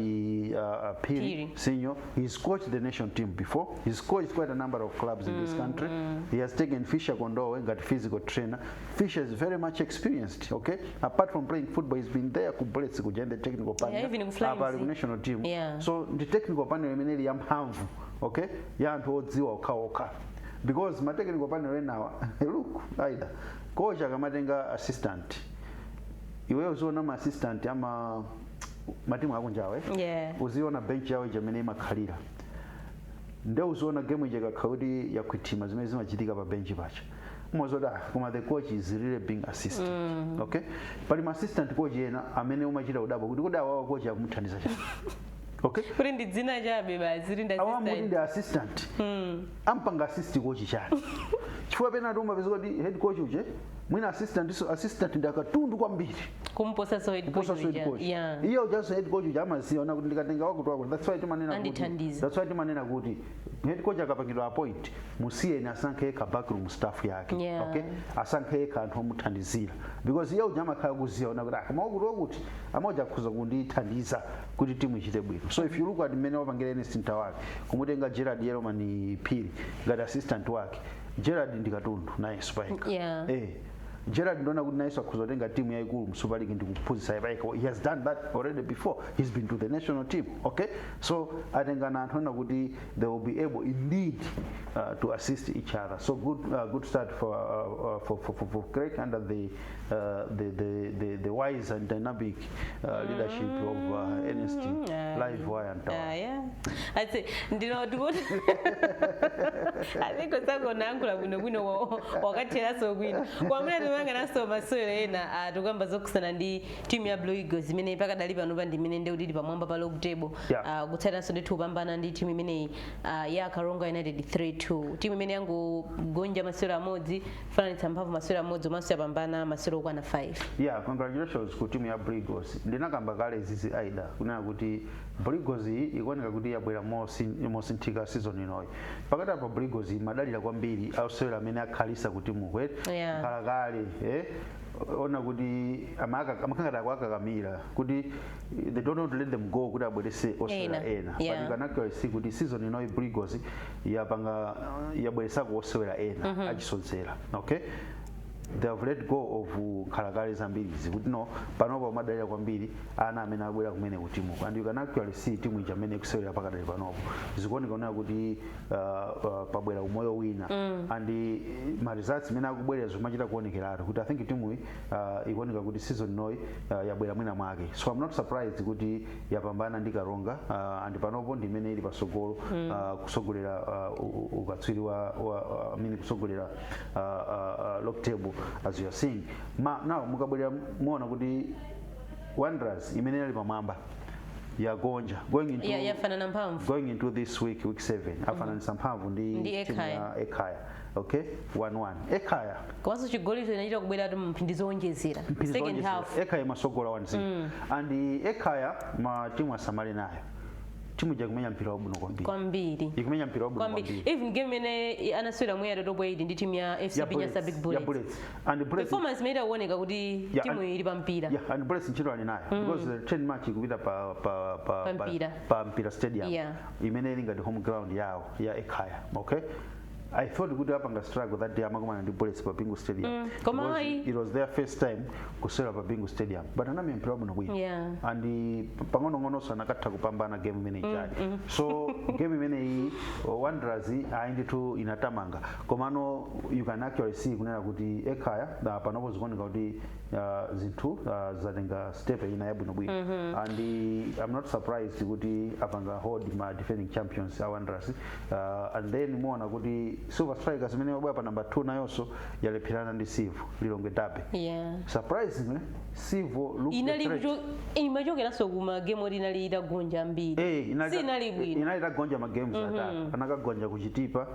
Piri senior, he's coached the national team before. He's coached quite a number of clubs in this country. He has taken Fisher Kondowe, got physical trainer. Fisher is very much experienced, okay? Apart from playing football, he's been there to join the technical panel. Even national team. So the technical panel imeneli yamphamvu, okay? Yantu odziwa okaoka. Because my technical panel right now, look, either coach akamatenga assistant. Iwe uziona ma assistant ama matimu akunjawe. Uziona bench yawe jamene imakhalira. Nde uziona game ije kakhaudi ya kwitima zimene zimachitika pa bench pacha. Mozoda kuma the coach is really being assisted. Okay? Pali ma assistant coach yena amene umachita udabo kuti kudawa wa coach akumuthandiza chani. Okay? Kuri ndi dzina chabe basi rinda assistant. Awamu ndi assistant. Ampanga assist coach chani. Chifukwa pena tuma pezeka kuti head coach uje mwina assistant ndakatundu kwambiri kumposa so head coach. Yeah. Iyo just head coach uje amaziona kuti ndikatenga wako wako. That's why timanena kuti head coach akapangidwa appoint musiye asankhe ka backroom staff yake. Okay? Asankhe ka anthu omuthandizira because iyo uje amakhala kuziona kuti akamakuti kuti amaja kuza kundithandiza kuti timu ichite bwino. So if you look at mene wapangira Ernest Ntawali kumutenga Gerard Yeromani Piri ngati assistant wake Gerard ndikatundu naye Spike. Gerard ndona kuti naye akuzotenga timu yaikulu mu Super League ndikuphunzitsa ipaika. He has done that already before. He's been to the national team. Okay? So atengana anthu kuti they will be able indeed to assist each other. So good start for Craig under the wise and dynamic leadership of Ernest Live Wire and yeah. I say ndino tukoti I think osako nankula bwino wakachera so bwino. Kwamuna tumanga naso maswero ena tukamba zokusana ndi timu ya Blue Eagles imene paka dali pano pa ndimene ndi udili pamwamba pa log table. Kutsata so ndi tupambana ndi timu imene ya Karonga United 3-2. Timu imene yangu gonja maswero amodzi fananitsa mphamvu maswero amodzi maso yapambana maswero kwana 5. Yeah, congratulations ku timu ya Blue Eagles. Ndinakamba kale zizi aida kunena kuti Blue Eagles ikuoneka kuti yabwera mosinthika season inoyi. Pakati pa Blue Eagles madalira kwambiri ausewera amene akhalisa kuti muwe kalakale ona kuti amakangata akwakakamira kuti they don't want to let them go kuti abwerese osewera ena. But kanakale si kuti season inoyi Blue Eagles yabweresa ku osewera ena achisonzera. Okay? they have let go of khalakale zambiri zikuti no panopo madalira kwambiri ana amene abwera kumene kutimu, and you can actually see timu ija amene ikusewera pakadali panopo zikuoneka kuti pabwera umoyo wina and ma results amene akubwera zimachita kuonekeratu kuti I think timu ikuoneka kuti season noyi yabwera mwina mwake, so I'm not surprised kuti yapambana ndi Karonga and panopo ndi imene ili pasogolo kusogolera ukatswiri wa mini kusogolera lock table as you are seeing. Now mukabwera muona kuti Wanderers imene ali pamwamba yagonja going into this week 7 afananisa mphamvu ndi timu ya Ekhaya. Okay, 1-1 Ekhaya kwaso chigoli chinachita kubwera mphindi zowonjezera second half Ekhaya masogola 1-0 and Ekhaya ma timu asamali nayo timu jakumenya mpira wabwino kwambiri ikumenya mpira wabwino kwambiri even game ene anaswera mweya topo idi ndi timu ya FC Binyasa Big Bullets and performance imeita kuoneka kuti timu ili pa mpira and Bullets nchito ali nayo because the train match ikupita pa mpira stadium imene ili ngati home ground yawo ya Ekhaya. Okay, I thought kuti apanga struggle that day amakumana ndi Bullets pa Bingu Stadium because it was their first time kusera pa Bingu Stadium but anamenya mpira wabwino bwino and pang'ono so anakatha kupambana game imene ijayi so game imene iyi Wanderers aindi tu inatamanga komano you can actually see kunena kuti Ekhaya panopo zikuoneka kuti zinthu zatenga step ina yabwino bwino and I'm not surprised kuti apanga hold ma defending champions Wanderers and then muona kuti Silver Strikers imene wabwera pa number 2 nayonso yalephirana ndi Sivo Lilongwe Derby. Surprisingly Sivo looked imachokeranso kuma game linali itagonja mbiri sinali bwino inali itagonja ma games atatu anakagonja kuchitipa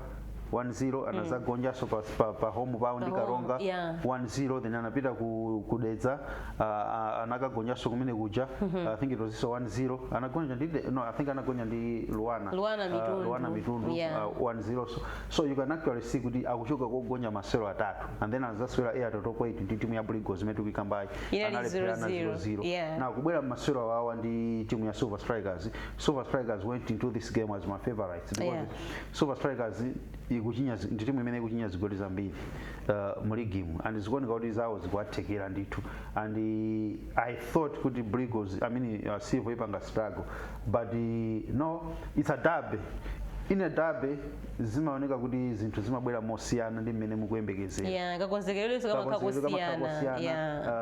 1-0 anazagonja so pa home pao ndi Karonga 1-0 then anapita kudedza anakagonja so kumene kuja I think it was so 1-0 anagonja ndi I think anagonja ndi Luana Mitundu 1-0 so you can actually see kuti akuchoka kugonja masero atatu and then anazaswera air totopo 8 ndi timu ya Brigos imene tukikambaya analepirana 0-0 na kubwera masero awawa ndi timu ya Silver Strikers went into this game as my favorites because Silver Strikers ndi timu imene ikuchinya zigoli zambiri mu league and zikuoneka kuti zawo zikuwathekera ndithu and I thought kuti Brigos Sivo ipanga struggle but no, it's a derby. In a derby zimaoneka kuti zinthu zimabwera mosiyana ndi mmene mukuyembekezera kakonzekereso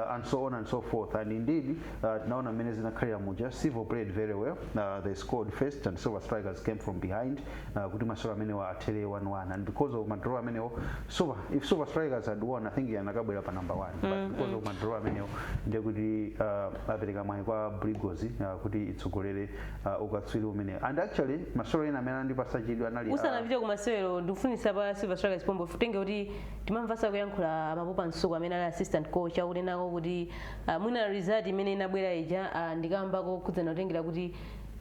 and so on and so forth and indeed tunaona mmene zinakhalira muja Sivo played very well they scored first and Silver Strikers came from behind kuti masewera amene athere 1-1 and because of madraw amenewo if Silver Strikers had won I think anakabwera pa number 1 but because of madraw amenewo ndiye kuti apereka mwayi kwa Brigos kuti itsogolere ukatswiri umene and actually masewera ena amene andipasa chidwi anali usanapite kumasewero ndikufunisa pa Silver Strikers pombo futenge kuti timamvasa kuyankhula Mapopa Nsuku amene ali assistant coach akunenako kuti mwina result imene inabwera ija ndikambako kudzana kutengera kuti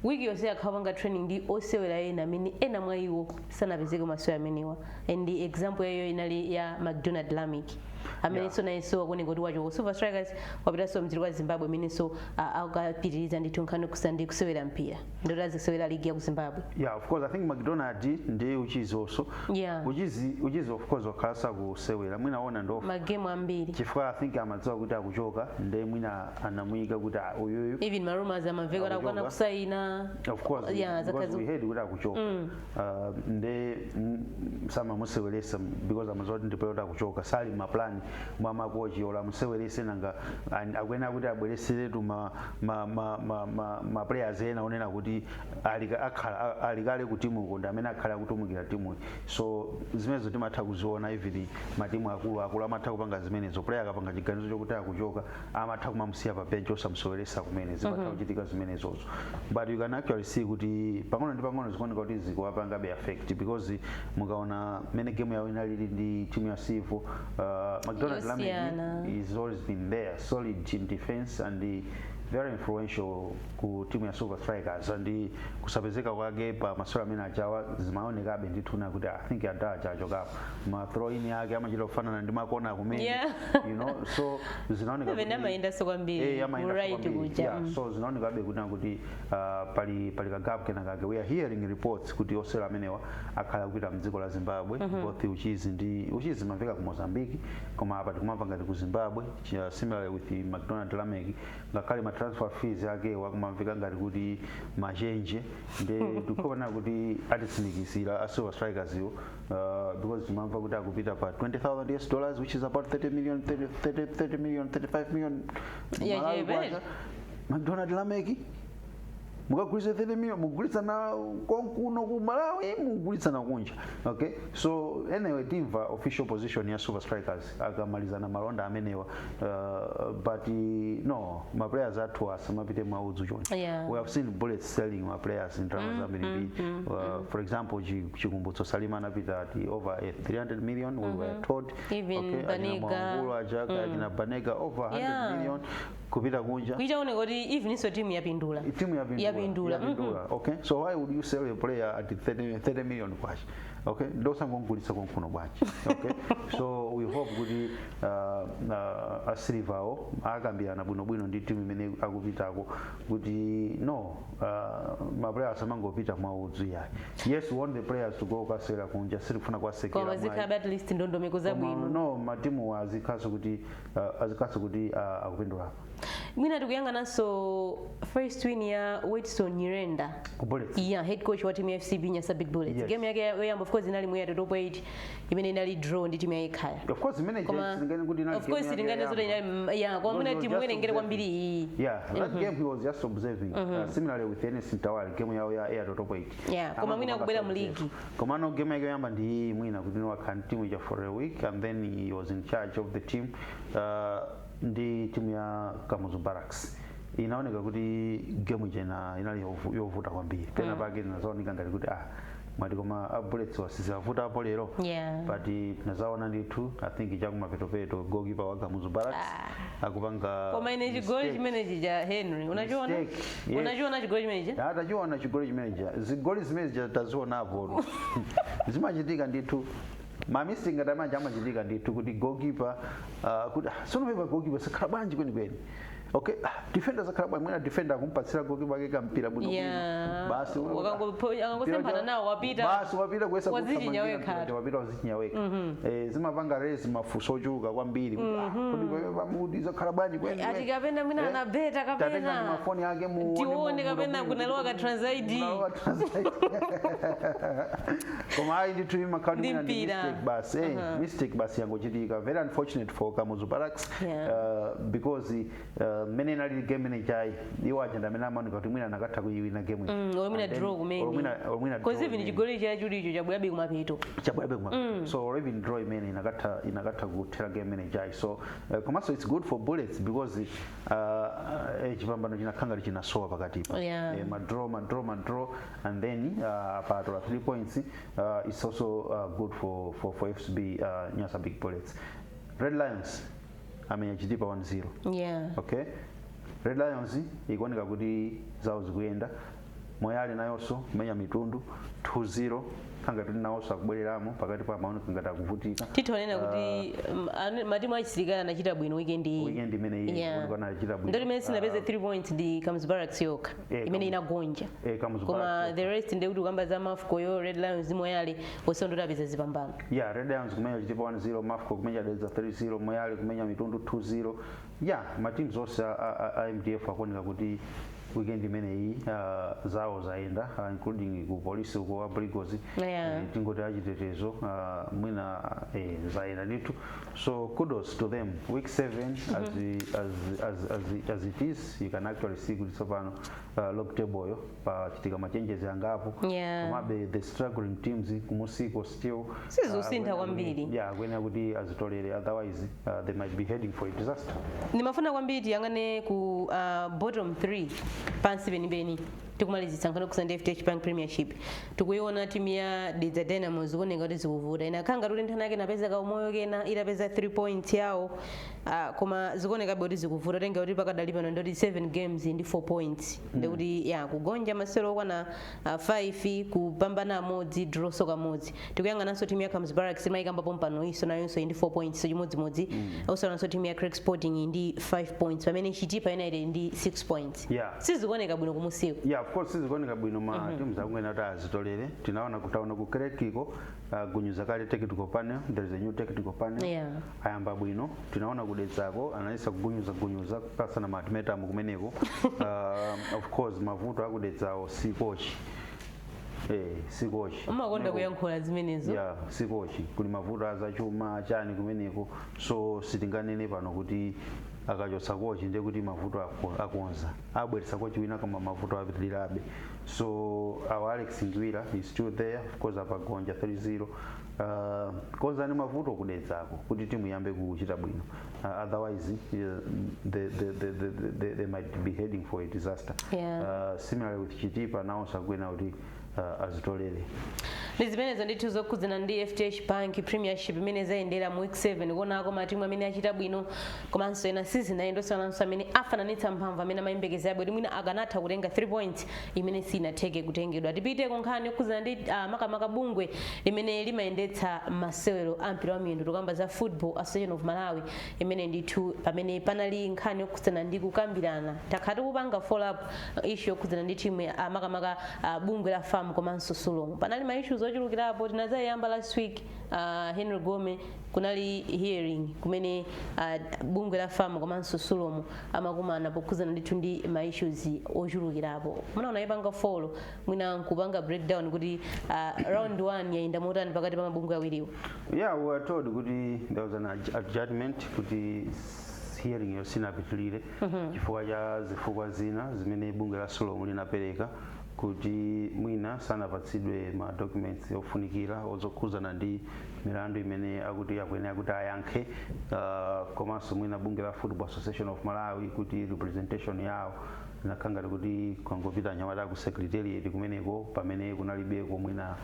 wiki yonse akhapanga training ndi osewera ena amene ena mwa iwo sanapezeke masewera amenewa and example yayo inali ya McDonald Lamick amene nayenso akuoneka kuti wacho Silver Strikers wapitanso mdziko wa Zimbabwe imenenso akapitiriza ndithu nkhani kusandi kusewera mpira ndoti azisewera ligi ya ku Zimbabwe. Of course I think McDonald ndiye uchizi also uchizi of course wakhalasa kusewera mwina ona ndo magemu ambiri chifukwa I think amadziwa kuti akuchoka ndiye mwina anamuyika kuti uyuyu even rumors amamveka kuti akwana kusaina of course because we heard kuti akuchoka ndiye samamuseweresa because amadziwa kuti ndipo kuti akuchoka sali maplan mwa makochi ola musewerese nanga akwena kuti abwereseretu ma players ena onena kuti alikale ku timu konda amene akhala kutumikira timu so zimenezo timatha kuziona even matimu akulu amatha kupanga zimenezo player akapanga chiganizo chokuti akuchoka amatha kumamusiya pa bench osamuseweresa kumene zimatha kuchitika zimenezozo but you can actually see kuti pang'ono ndi pang'ono zikuoneka kuti zikuwapanga be affect because mukaona mene game yawo inalili ndi timu ya Sivo McDonald Lamick has always been there solid in defense and very influential ku timu ya Silver Strikers and kusapezeka kwake pa maswala amene achawa zimaonekabe ndithuna kuti I think achachokapo ma throw in yake amachita kufanana ndi makona kumene you know so zinaoneka kuti amaenda so kwambiri right kuja so zinaonekabe kuti pali kagapu kena kake we are hearing reports kuti osewera amenewa akhala kupita mdziko la Zimbabwe both uchizi maveka ku Mozambique koma apa tikumva ngati ku Zimbabwe similar with McDonald Lameck ngakhale ma transfer fees yake wakumamveka ngati kuti machenje nde tikuona kuti atitsimikizira a Silver Strikers yo because timamva kuti akupita pa $20,000 which is about 30 million 35 million McDonald Lameck mukagulitsa 30 million mugulitsa na konkuno ku Malawi mugulitsa na kunja okay so anyway timva official position ya Silver Strikers akamalizana malonda amenewa but no my players athu asamapite mwaudzu choncho we have seen Bullets selling my players in terms of for example chikumbutso Salima anapita at over 300 million we were told even Banega Banega over 100 million kupita kunja kuitaone kuti even so team yapindula okay so why would you sell a player at 30 million kwacha okay ndosangongulitsa konkuno bwachi okay so we hope kuti a Silver akambirana bwino ndi team imene akupitako kuti no ma players amangopita mwaudzu yayi yes we want the players to go kasera kunja sirifuna kwasekera kwa zikaba at least ndondomeko za bwino no matimu azikhaso kuti akupindula Mina tukuyangana so first win ya Wetson Nyirenda Bullets head coach wa timu ya FCB Nyasa Big Bullets game yake yoyamba of course inali mu ya top 8 imene inali draw ndi timu ya Ikhaya of course imene singani kuti inali of course ilingane zote inali kwa mwina timu ine ngere kwambiri iyi that game he was just observing similarly with NS Ntawali game yao ya top 8 koma mwina kubera mu league koma no game yake yoyamba ndi mwina kuti no kan team ya for a week and then he was in charge of the team ndi timu ya Kamuzu Barracks inaoneka kuti game jena inali yovuta kwambiri tena pake nazooneka ngati kuti mwati koma Bullets wasizavuta hapo lero but nazaona ndithu I think chakumapetopeto goalkeeper wa Kamuzu Barracks akupanga koma ine chigoli chimene chija Henry unachiona chigoli chimene chija atachiona chigoli chimene chija zigoli zimene chija taziona hapo zimachitika ndithu mamisting atamanja amachitika ndithu kuti goalkeeper kuti sonopepa goalkeeper sakhala bwanji kwenikweni okay defender zakhala bwanji mwina defender akumpatsira goalkeeper ake kampira bwino basi akangosempana nawo wapita kuwesa wapita wazichinyaweka zimapanga race mafuso ochuka kwambiri kuti pamudi zakhala bwanji kwenikweni ati kapena mwina anabeta kapena mafoni ake tione kapena kunalowa ka translate koma ayi ndithu imakhadi mistake basi yangochitika very unfortunate for Kamuzu Barracks because mene nali game ne chai iwo agenda mena amanika kuti mwina nakatha kuyiwina game mwina draw kumene because even chigoli cha chulicho chabwabe kumapito so even draw imene inakatha kuthera game ne chai so komanso it's good for Bullets because chipambano chinakhanga chinasowa pakatipa ma draw and then part of 3 points it's also good for FCB Nyasa Big Bullets. Red Lions amenyachitipa 1-0 okay Red Lions ikuoneka kuti zawo zikuyenda Moyale nayonso kumenya mitundu 2-0 kanga tuli nawonso akubwereramo pakati pa maoneka ngati akuvutika titonena kuti matimu achisilikali anachita bwino weekend imene ikuonekana anachita bwino ndoti imene sinapeze 3 points ndi Kamuzu Barracks yokha imene inagonja koma the rest ndi kuti kamba za Mafco yo Red Lions Moyale onse ndoti apeza zipambano Red Lions kumenya chitipa 1-0 Mafco kumenya deza 3-0 Moyale kumenya mitundu 2-0 matimu zonse a MDF akuoneka kuti weekend imene iyi zawo zaenda including ku police ku Abrigos tingoti achitetezo mwina zaenda ndithu so kudos to them week 7 as it is you can actually see kuti tsopano log table yo pachitika machanges angapo komabe the struggling teams kumusiko still sizosintha kwambiri kwena kuti azitolere otherwise they might be heading for a disaster nimafuna kwambiri tiyangane ku bottom 3 pansi penipeni tikumalizitsa nkhani yokhuzana ndi FDH Bank Premiership tikuiona timu ya Dedza Dynamos zikuoneka kuti zikuvuta inakhanga kuti nthani yake inapezeka umoyo kena itapeza 3 points yawo koma zikuoneka kuti zikuvuta tenga kuti pakadali pano ndoti 7 games ndi 4 points ndikuti ya kugonja masewero okwana 5 kupambana amodzi draw kamodzi tikuyang'ananso timu ya Comes Barracks imayikamba pompano iso nayonso ndi 4 points chimodzimodzi osonanso timu ya Craig Sporting ndi 5 points pamene Chitipa United ndi 6 points sizikuoneka bwino kumusiku of course sizikuoneka bwino ma timu zakungena kuti azitolere tinaona kutaona ku Craigiko gunyuza kale technical panel there is a new technical panel ayamba bwino tinaona kudetsako analisa kugunyuza pasana matimeta kumeneko of course mavuto akudetsawo sikochi sikochi umakonda kuyankhula zimenezo sikochi kuli mavuto azachuma chani kumeneko so sitinganene pano kuti akachosa kochi ndiye kuti mavuto akonza abweretsa kochi wina kama mavuto apitirirabe so our Alex Ngwira is still there of course apagonja 3-0 konza ni mavuto kudetsako kuti timu yambe kuchita bwino otherwise they might be heading for a disaster similarly with Chitipa now sakwena kuti azitolere ndizimenezo ndithu zokhuzana ndi FDH Bank Premiership imene zayendera mu week 7 kuonako matimu amene achita bwino komanso ena season ayendosonanso amene afananitsa mphamvu amene amayembekeza yabwe kuti mwina akanatha kutenga 3 points imene sinatheke kutengedwa tipite kunkhani yokhuzana ndi makamaka bungwe limene limayendetsa masewero ampira wamiyendo tukamba za Football Association of Malawi imene ndithu pamene panali nkhani yokhuzana ndi kukambirana takhati kupanga follow up issue yokhuzana ndi timu makamaka bungwe la FAM komanso Sulomo panali ma issues zochulukirapo tinazayamba last week Henry Gome kunali hearing kumene bungwe la FAM komanso Sulomo amakumana pokhuzana ndithu ndi ma issues ochulukirapo munaona ipanga follow mwina nkupanga breakdown kuti round 1 yayenda motani pakati pa mabungwe awiriwo we were told kuti there was an adjustment kuti hearing yosinapitilire chifukwa cha zifukwa zina zimene bungwe la Sulomo linapereka kuti mwina sanapatsidwe ma documents ofunikira ozokhuzana ndi milandu imene akuti akuyenera kuti ayankhe komanso mwina bungwe la Football Association of Malawi kuti representation yawo nakangati kuti kwangopita nyamata ku secretariat kumeneko pamene kunalibeko mwina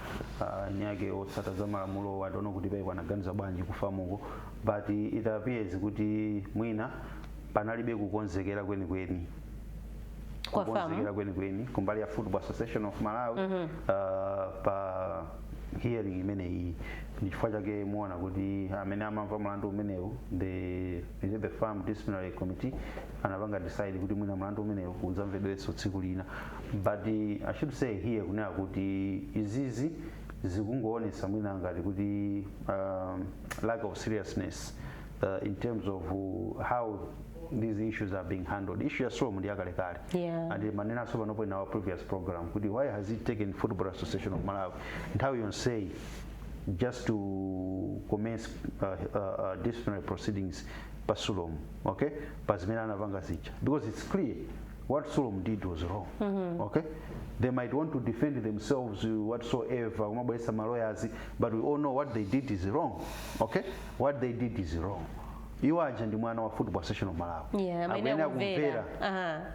nyake otsata za malamulo atono kuti paipo anaganiza bwanji kufamuko but it appears kuti mwina panalibe kukonzekera kwenikweni kukonzekera kwenikweni kumbali ya Football Association of Malawi pa hearing imene iyi ndichifukwa chake muona kuti amene amamva mlandu umenewu the FAM disciplinary committee anapanga decide kuti mwina mlandu umenewu udzamvedwenso tsiku lina but I should say here kunena kuti izizi zikungoonesa mwina ngati kuti lack of seriousness in terms of how these issues are being handled. Issue ya Sulomo ndi yakalekale. And manena so panopo in our previous program kuti why has it taken Football Association of Malawi and how you say just to commence disciplinary proceedings pa Sulomo, okay? Pazimena anavanga zicha because it's clear what Sulomo did was wrong, okay? They might want to defend themselves whatsoever, lawyers, but we all know what they did is wrong, okay? What they did is wrong. Iwaje ndi mwana wa Football Association of Malawi. Akwena kumvera.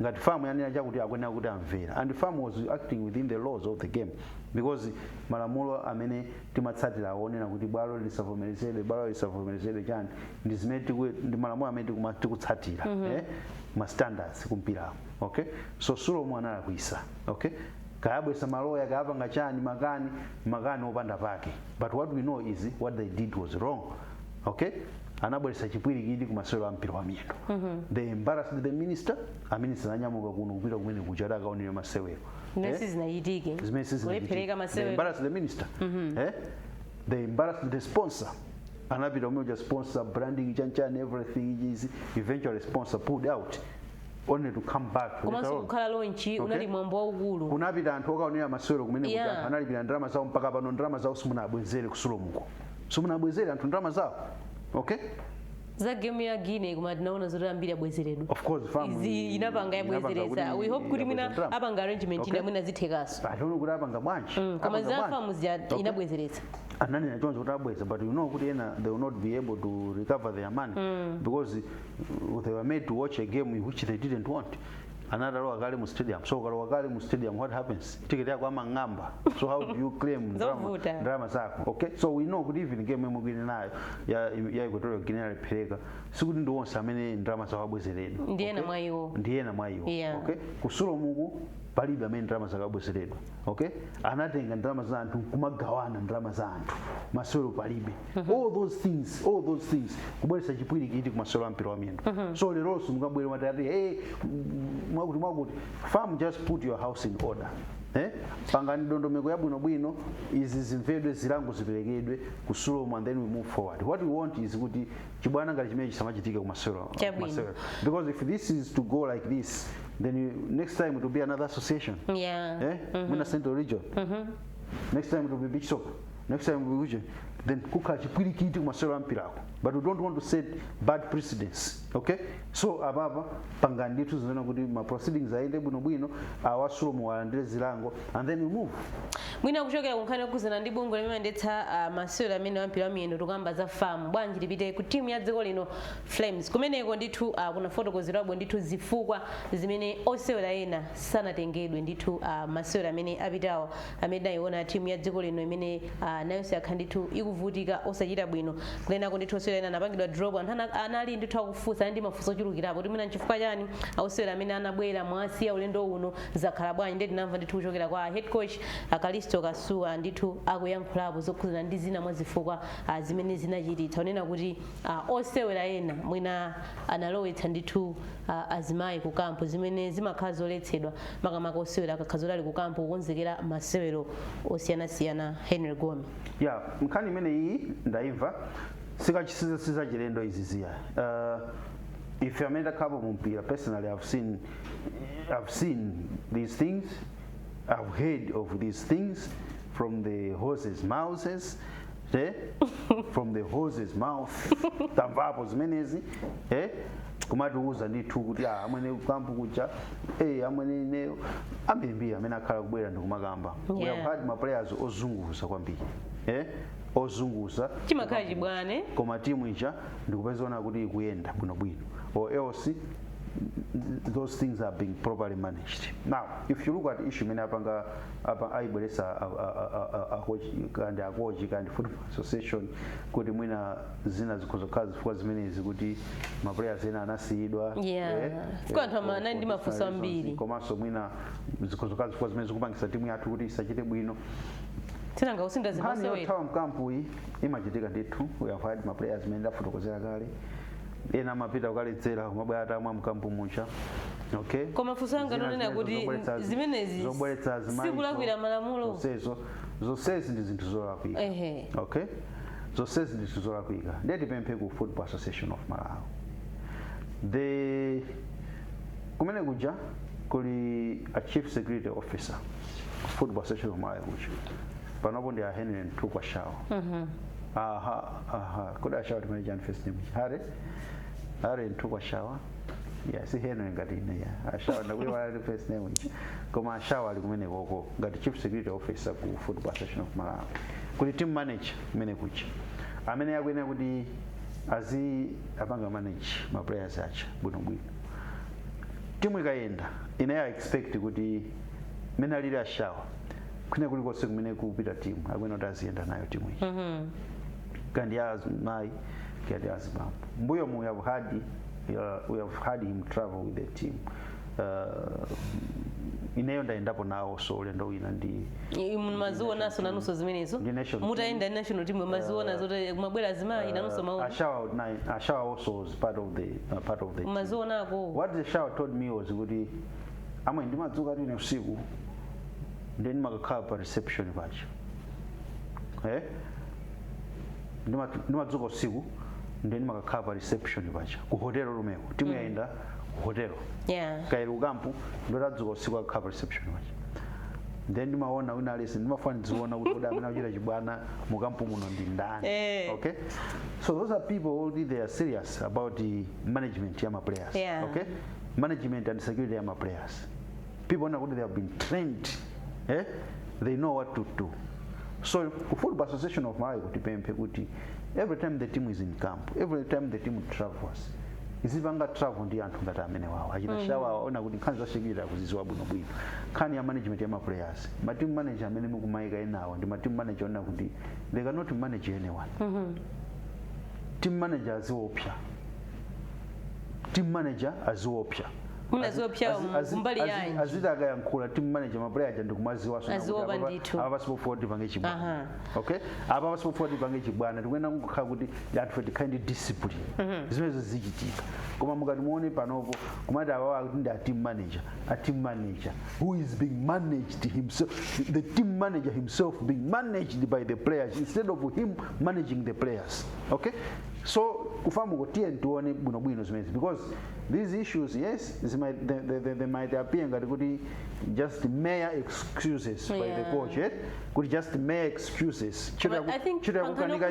Ngati FAM yanena chakuti akwena kuti amvera. And FAM was acting within the laws of the game because malamulo amene timatsatira aonena kuti bwalo lisavomerezedwe chani ndi zimene ndi malamulo amene tikutsatira ma standards kumpira. Okay? So Sulomo analakwisa. Okay? Kayabwesa maloya kayapanga chani makani opanda pake. But what we know is what they did was wrong. Okay? Anabwelesa chipwirikiti ku masewero ampira wa miyendo. They embarrassed the minister. A minister anyamuka kuno kupita kumene kuchata akaonera masewero. Nesi zinayitike. Wepereka masewero. They embarrassed the minister. They embarrassed the sponsor. Anapita umeja sponsor branding chanchani everything is eventually sponsor pulled out. Only to come back. Komanso kukhala lonchi unali mwambo waukulu. Kunapita anthu okaonera masewero kumene kuchata. Analipira ndalama zawo mpaka pano ndalama zawo simunabwezere ku Sulomuko. Simunabwezere anthu ndalama zawo. Okay? Za game ya Guinea kuma tinaona zote ambiri abwezeredwa. Of course, FAM inapanga yabwezereza. We hope kuti mina apanga arrangement ina mwina zithekaso. I don't know kuti apanga bwanji. Koma za FAM inabwezereza. Anani nachonzo kuti abweza, but you know kuti they will not be able to recover their money because they were made to watch a game which they didn't want. anatalowa kale mu stadium. So ukalowa kale mu stadium, what happens? Ticket yako amang'amba. So how do you claim drama zako? Okay, so we know kuti even game mwingine nayo ya Equatorial Guinea Repeleka sikuti ndi wonse amene drama zawabwezeredwa. Ndiye na mwayiwo. Okay, kusulo muku palibe amene drama zakabwezeredwa. Okay, anatenga drama za anthu kumagawana drama za anthu masewero palibe. All those things kubweretsa chipwirikiti ku masewero ampira wa miyendo. So leronso mukabwera matati hey mwakuti farm, just put your house in order. Pangani ndondomeko yabwinobwino izi zimvedwe zilango ziperekedwe kusulo, and then we move forward. What we want is kuti chibwana ngati chimene chisamachitika ku masewero. Because if this is to go like this, then next time it will be another association. Mwina Central Region. Next time it will be Beach Soccer. Next time it will be region. Then kukhala chipwirikiti ku masewero ampira ako. But we don't want to set bad precedents. Okay? So ababa pangani nditu zinaona kuti ma proceedings aende bwinobwino awasulo muwalandire zilango, and then we move. Mwina kuchokera kunkhani okuzana ndi bungwe limene ndetsa masewero amene ampira amiyendo tukamba za farm bwanji lipite ku timu ya dziko lino Flames kumeneko ndithu kuna fotokozerabwo ndithu zifukwa zimene osewera ena sanatengedwe ndithu masewero amene apitawo amene ayiona timu ya dziko lino imene nayonse akha ndithu ikuvutika osachita bwino kulenako ndithu osewera ena anapangidwa drop, anthu anali ndithu akufunsa ndi mafunso ochulukirapo kuti mwina nchifukwa chani osewera amene anabwera mwasiya ulendo uno zakhala bwanji. Ndi tinamva ndithu kuchokera kwa head coach Kalisto Kasuwa ndithu akuyankhulapo zokhuzana ndi zina mwa zifukwa zimene zinachititsa unena kuti osewera ena mwina analowetsa ndithu azimayi ku kampu zimene zimakhala zoletsedwa makamaka osewera akakhala ali ku kampu kukonzekera masewero osiyanasiyana. Henry Gome. Nkhani imene iyi ndaimva sikachisiza chilendo izi ziya. If you're made a couple of mpira, personally I've seen these things, I've heard of these things from the horse's mouths, from the horse's mouth, tamvapo zimenezi, kumatuuza ndithu kuti amwene kampu kucha amwene neyo ambiri amene akhala kubwera ndikumakamba. We have had my players ozunguza kwambiri, ozunguza chimakhala chibwane koma timu ija ndikupezona kuti ikuyenda bwinobwino, or else those things are being properly managed. Now, if you look at the issue, many apanga aibweresa akoji kandi football association kuti mwina zina zikozokazi fuwa zimenezi kuti ma players ena anasiyidwa kwa anthu amana ndi mafunso ambiri komanso mwina zikozokazi fuwa zimenezi kupangisa timu yathu kuti isachite bwino. Tinanga usinda zimasewera yotawa mkampu iyi imachitika ndithu. We have had ma players mene ndafotokozera kale ena mapita ukaledzera kumabwera atamwa mkampu mucha. Okay, koma fusanga nonena kuti zimenezi sikulakwira malamulo zonsezi ndi zinthu zolakwika. Okay, zonsezi ndi zinthu zolakwika. Ndeti pemphe ku Football Association of Malawi, kumene kuja kuli a chief security officer Football Association of Malawi kuja panopo ndi a Henry Ntukwa Shaw. Could I shout my John first name? Harry Ntukwa Shaw. Yes, Henry ngati ine ya. Shaw na kuwa the first name. Koma Shaw ali kumene koko ngati chief security officer ku Football Association of Malawi. Kuli team manager kumene kucha. Amene yakwena kuti apanga manage ma players acha bwinobwino. Timu ikayenda ine expect kuti mena lili a Shaw kune kulikonse kumene kupita timu akwena kuti aziyenda nayo timu iyi. Kandi azimayi kandi azibambo. Mbuyo we have had him travel with the team. Ineyo ndaendapo nawo so ulendo wina ndi mazuwa naso nanuso zimenezo mutaenda national team mazuwa zote mabwera azimayi nanuso mawu. Ashawa also was part of the mazuwa nako. What the Shaw told me was kuti amwe ndimadzuka tine usiku then makakhala pa reception pacha. Ndimadzuka usiku then makakhala pa reception pacha ku hotel rumeko timu yaenda ku hotel kairi ukampu ndotadzuka usiku akakhala pa reception pacha. Then ndimaona wina alisi ndimafuna ndiziona kuti kodi amene achita chibwana mukampu muno ndi ndani. Okay, so those are people already they are serious about the management ya ma players. Okay, management and security ya ma players. People know they have been trained. They know what to do. So Football Association of Malawi kuti pemphe kuti every time the team is in camp, every time the team travels, izipanga travel ndi anthu ngati amene wawo achita shawa aona kuti nkhani zashikira kuziziwa bwinobwino. Nkhani ya management ya ma players, ma team manager amene mukumayika enawo ndi ma team manager ona kuti they cannot manage anyone. Team manager aziopsa, team manager aziopsa. Kumbali yanji azitaka yankhula team manager maplayer aja ndikumaziwa so aba sport pange chibwana. Okay, aba sport pange chibwana tikuyenda kukhala kuti anthu feti kind discipline zimene zichitika. Koma mukati muone panopo kumati awa kuti ndi a team manager who is being managed himself, the team manager himself being managed by the players instead of him managing the players. Okay, so kufamu kotie tuone bwinobwino zimene because these issues, yes, they might appear ngati kuti just mere excuses by the coach, eh? Kuti just mere excuses. I think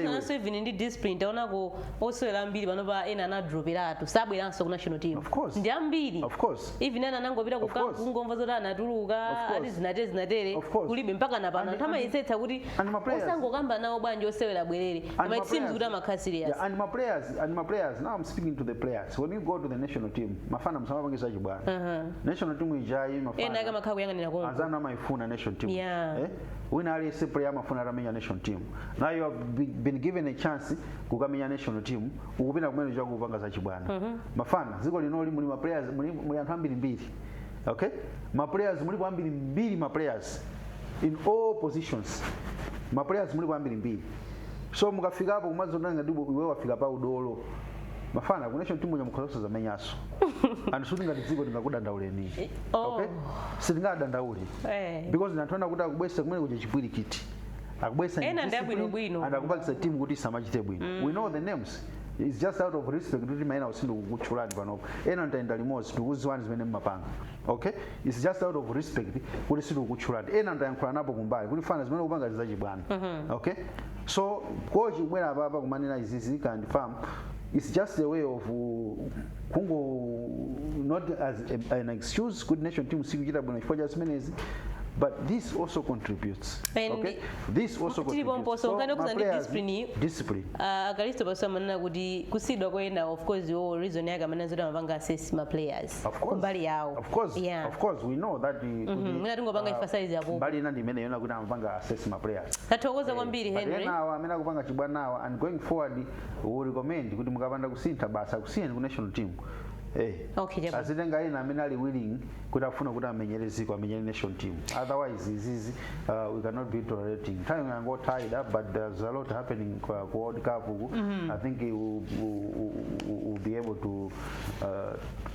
also even in the discipline taona ko oswera mbiri panopa ena na dropiratu sabweranso ku national team. Of course. Ndi ambiri. Of course. Even ena nangopita ku camp ngomva zoti anatuluka ati zinatere kulibe mpaka napano tamayisetsa kuti osangokamba nawo bwanji osewera bwerere. But it seems kuti amakhasi serious. Yeah, and my players, now I'm speaking to the players. When you go to the national team, mafana msamapangisa chibwana. National team ijai mafana. Ena kama kakuyang'anira kongo. Azana maifuna national team. Yeah. When I say player mafuna ramenya national team. Now you have been given a chance kukamenya national team. Ukupenda kumene chako kupanga za chibwana. Mafana ziko linoli muli ma players muli anthu ambiri mbiri. Okay? Ma players muli kwa ambiri mbiri ma players in all positions. Ma players muli kwa ambiri mbiri. So mukafika hapo umazonanga ndipo iwe wafika pa udolo. Mafana ku national team moja mukhoza za menyaso. And shooting ngati dziko ndingakudandauleni. Okay? Sindingadandaule. Because natona kuti akubwesa kumene kuja chipwiri kiti. Akubwesa ena ndabwino. And akubakisa team kuti samachite bwino. We know the names. It's just out of respect kuti maina usindo kuchulani panopo. Ena ndaenda limodzi tikuziwani zimene mmapanga. Okay? It's just out of respect kuti sindo kuchulani. Ena ndayankhula napo kumbali kuti fana zimene kupanga zachibwana. Okay? So coach ubwera apa kumanena izizi and farm, it's just a way of Congo not as an excuse good national team sikuchita bwana for just minutes, but this also contributes. Okay, this also contributes. So discipline. Akalisto basamana kuti kusidwa kwenda of course your reason yaga manazo mavanga assess my players. Kumbali yao. Of course. Yeah. Of course we know that ngatungo banga emphasize hapo. Mbali ina ndimene yona kuti mavanga assess my players. Tatokoza kwambiri Henry. Nawa amena kupanga chibwana nawa and going forward we recommend kuti mukapanda kusintha basa kusiyeni ku national team. Okay, asitenga ina amene ali willing kuti afuna kuti amenyere ziko amenyere national team. Otherwise we cannot be tolerating. Time we go tied up, but there's a lot happening for World Cup. I think we'll be able to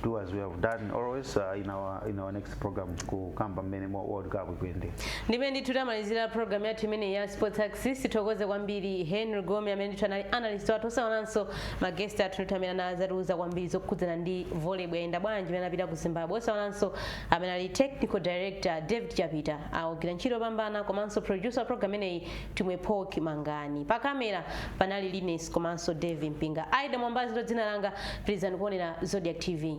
do as we have done always in our next program ku kamba many more World Cup kwende. Ndimendi tutamalizira program ya timene ya Sports Access tokoze kwambiri Henry Gome amene twana analyst watu sawananso magesti atutamira na zaruza kwambiri zokuzana ndi volleyball enda bwanji menapita ku Zimbabwe sawananso amene ali technical director David Chapita aogira ntchito pambana komanso producer program ineyi tumwe Paul Kimangani pa kamera panali Lines komanso David Mpinga. Aida Mwambazi ndo dzina langa, please kuonera Zodiac TV.